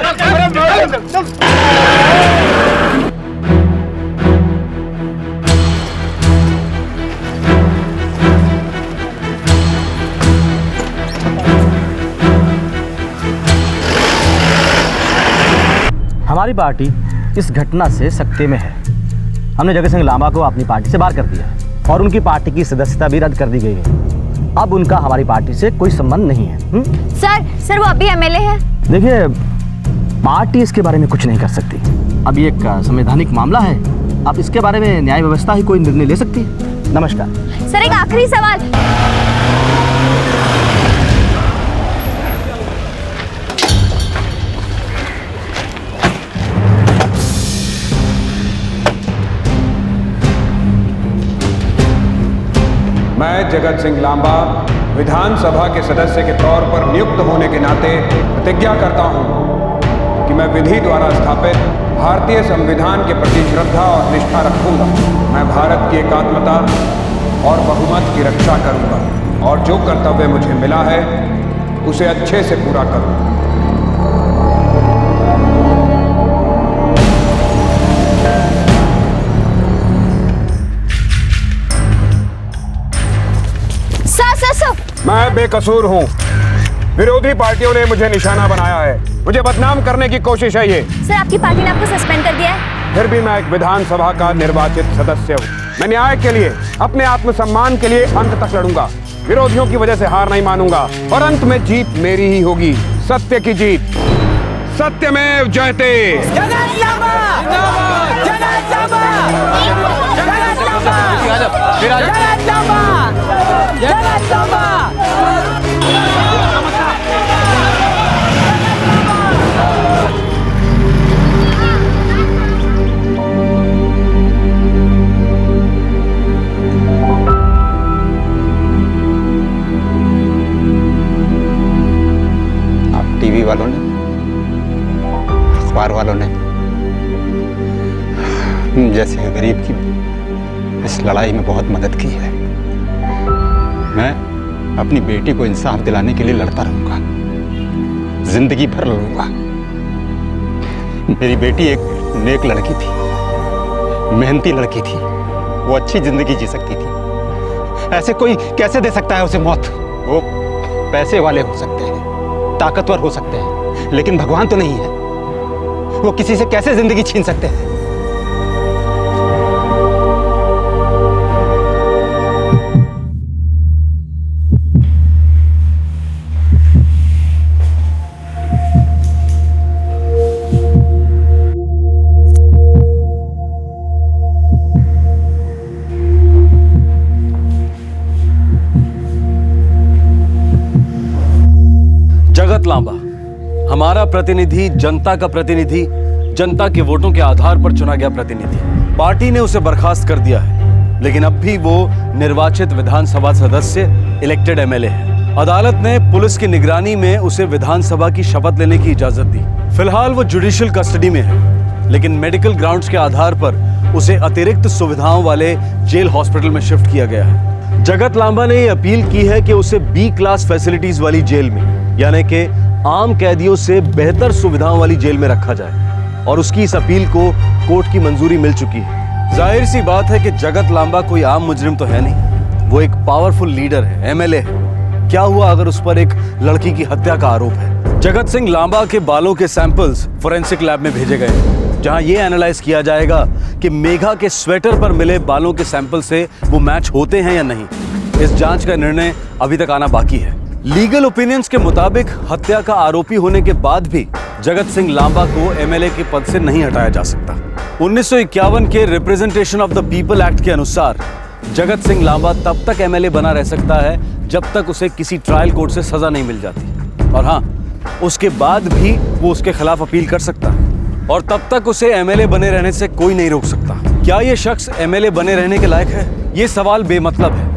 हमारी पार्टी इस घटना से सकते में है। हमने जगत सिंह लांबा को अपनी पार्टी से बाहर कर दिया है और उनकी पार्टी की सदस्यता भी रद्द कर दी गई है। अब उनका हमारी पार्टी से कोई संबंध नहीं है। सर वो अभी एमएलए है। देखिए, पार्टी इसके बारे में कुछ नहीं कर सकती। अब ये एक संवैधानिक मामला है। अब इसके बारे में न्याय व्यवस्था ही कोई निर्णय ले सकती है। नमस्कार। सर एक आखिरी सवाल। मैं जगत सिंह लांबा विधानसभा के सदस्य के तौर पर नियुक्त होने के नाते प्रतिज्ञा करता हूं कि मैं विधि द्वारा स्थापित भारतीय संविधान के प्रति श्रद्धा और निष्ठा रखूंगा। मैं भारत की एकात्मता और बहुमत की रक्षा करूंगा और जो कर्तव्य मुझे मिला है उसे अच्छे से पूरा करूंगा। मैं बेकसूर हूँ। विरोधी पार्टियों ने मुझे निशाना बनाया है। मुझे बदनाम करने की कोशिश है ये। सर आपकी पार्टी ने आपको सस्पेंड कर दिया है। फिर भी मैं एक विधानसभा का निर्वाचित सदस्य हूँ। मैं न्याय के लिए, अपने आत्मसम्मान के लिए अंत तक लड़ूंगा। विरोधियों की वजह से हार नहीं मानूंगा और अंत में जीत मेरी ही होगी। सत्य की जीत। सत्यमेव जयते। आप टीवी वालों ने, अखबार वालों ने जैसे गरीब की इस लड़ाई में बहुत मदद की है। मैं अपनी बेटी को इंसाफ दिलाने के लिए लड़ता रहूंगा, जिंदगी भर लड़ूंगा। मेरी बेटी एक नेक लड़की थी, मेहनती लड़की थी, वो अच्छी जिंदगी जी सकती थी। ऐसे कोई कैसे दे सकता है उसे मौत? वो पैसे वाले हो सकते हैं, ताकतवर हो सकते हैं, लेकिन भगवान तो नहीं है। वो किसी से कैसे जिंदगी छीन सकते हैं? जगत लांबा, हमारा प्रतिनिधि, जनता का प्रतिनिधि, जनता के वोटों के आधार पर चुना गया प्रतिनिधि। पार्टी ने उसे बर्खास्त कर दिया है, लेकिन अब भी वो निर्वाचित विधानसभा सदस्य, इलेक्टेड एमएलए है। अदालत ने पुलिस की निगरानी में उसे विधानसभा की शपथ लेने की इजाजत दी। फिलहाल वो जुडिशियल कस्टडी में है, लेकिन मेडिकल ग्राउंड्स के आधार पर उसे अतिरिक्त सुविधाओं वाले जेल हॉस्पिटल में शिफ्ट किया गया है। जगत लांबा ने यह अपील की है कि उसे बी क्लास फैसिलिटीज वाली जेल में, यानी कि आम कैदियों से बेहतर सुविधाओं वाली जेल में रखा जाए, और उसकी इस अपील को कोर्ट की मंजूरी मिल चुकी है। जाहिर सी बात है कि जगत लांबा कोई आम मुजरिम तो है नहीं, वो एक पावरफुल लीडर है, एमएलए है। क्या हुआ अगर उस पर एक लड़की की हत्या का आरोप है? जगत सिंह लांबा के बालों के सैंपल्स फोरेंसिक लैब में भेजे गए, जहां यह एनालाइज किया जाएगा कि मेघा के स्वेटर पर मिले बालों के सैंपल से वो मैच होते हैं या नहीं। इस जांच का निर्णय अभी तक आना बाकी है। लीगल ओपिनियंस के मुताबिक हत्या का आरोपी होने के बाद भी जगत सिंह लांबा को एमएलए के पद से नहीं हटाया जा सकता। 1951 के representation of the people act के अनुसार जगत सिंह लांबा तब तक एमएलए बना रह सकता है जब तक उसे किसी ट्रायल कोर्ट से सजा नहीं मिल जाती, और हाँ, उसके बाद भी वो उसके खिलाफ अपील कर सकता है, और तब तक उसे एमएलए बने रहने से कोई नहीं रोक सकता। क्या ये शख्स एमएलए बने रहने के लायक है? ये सवाल बेमतलब है,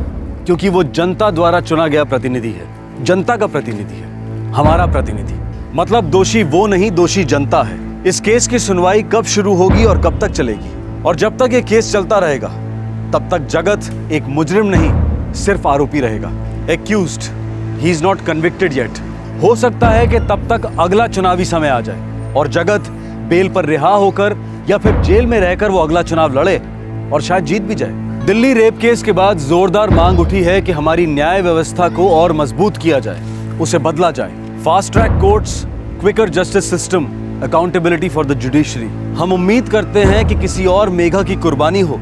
क्योंकि वो जनता द्वारा चुना गया प्रतिनिधि है, जनता का प्रतिनिधि है, हमारा प्रतिनिधि। मतलब दोषी वो नहीं, दोषी जनता है। इस केस की सुनवाई कब शुरू होगी और कब तक चलेगी? और जब तक ये केस चलता रहेगा तब तक जगत एक मुजरिम नहीं, सिर्फ आरोपी रहेगा। Accused, he is not convicted yet. हो सकता है कि तब तक अगला चुनावी समय आ जाए और जगत बेल पर रिहा होकर या फिर जेल में रहकर वो अगला चुनाव लड़े और शायद जीत भी जाए। दिल्ली रेप केस के बाद जोरदार मांग उठी है कि हमारी न्याय व्यवस्था को और मजबूत किया जाए, उसे बदला जाए। Fast track courts, quicker justice system, accountability for the judiciary. हम उम्मीद करते हैं कि किसी और मेघा की कुर्बानी हो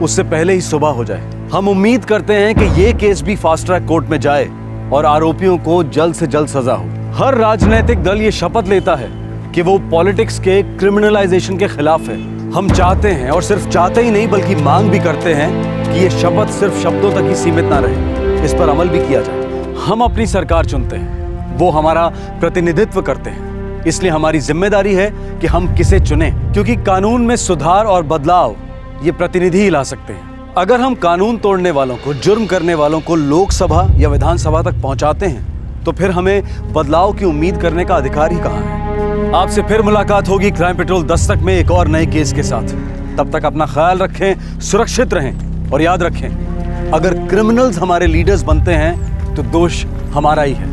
उससे पहले ही सुबह हो जाए। हम उम्मीद करते हैं कि ये केस भी फास्ट ट्रैक कोर्ट में जाए और आरोपियों को जल्द से जल्द सजा हो। हर राजनीतिक दल ये शपथ लेता है कि वो पॉलिटिक्स के क्रिमिनलाइजेशन के खिलाफ है। हम चाहते हैं, और सिर्फ चाहते ही नहीं बल्कि मांग भी करते हैं कि ये शपथ सिर्फ शब्दों तक ही सीमित ना रहे, इस पर अमल भी किया जाए। हम अपनी सरकार चुनते हैं, वो हमारा प्रतिनिधित्व करते हैं, इसलिए हमारी जिम्मेदारी है कि हम किसे चुनें, क्योंकि कानून में सुधार और बदलाव ये प्रतिनिधि ही ला सकते हैं। अगर हम कानून तोड़ने वालों को, जुर्म करने वालों को लोकसभा या विधानसभा तक पहुंचाते हैं तो फिर हमें बदलाव की उम्मीद करने का अधिकार ही कहां है। आपसे फिर मुलाकात होगी क्राइम पेट्रोल दस्तक में एक और नए केस के साथ। तब तक अपना ख्याल रखें, सुरक्षित रहें, और याद रखें, अगर क्रिमिनल्स हमारे लीडर्स बनते हैं तो दोष हमारा ही है।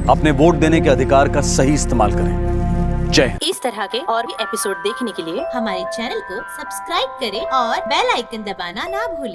अपने वोट देने के अधिकार का सही इस्तेमाल करें। जय हिंद। इस तरह के और भी एपिसोड देखने के लिए हमारे चैनल को सब्सक्राइब करें और बेल आइकन दबाना ना भूलें।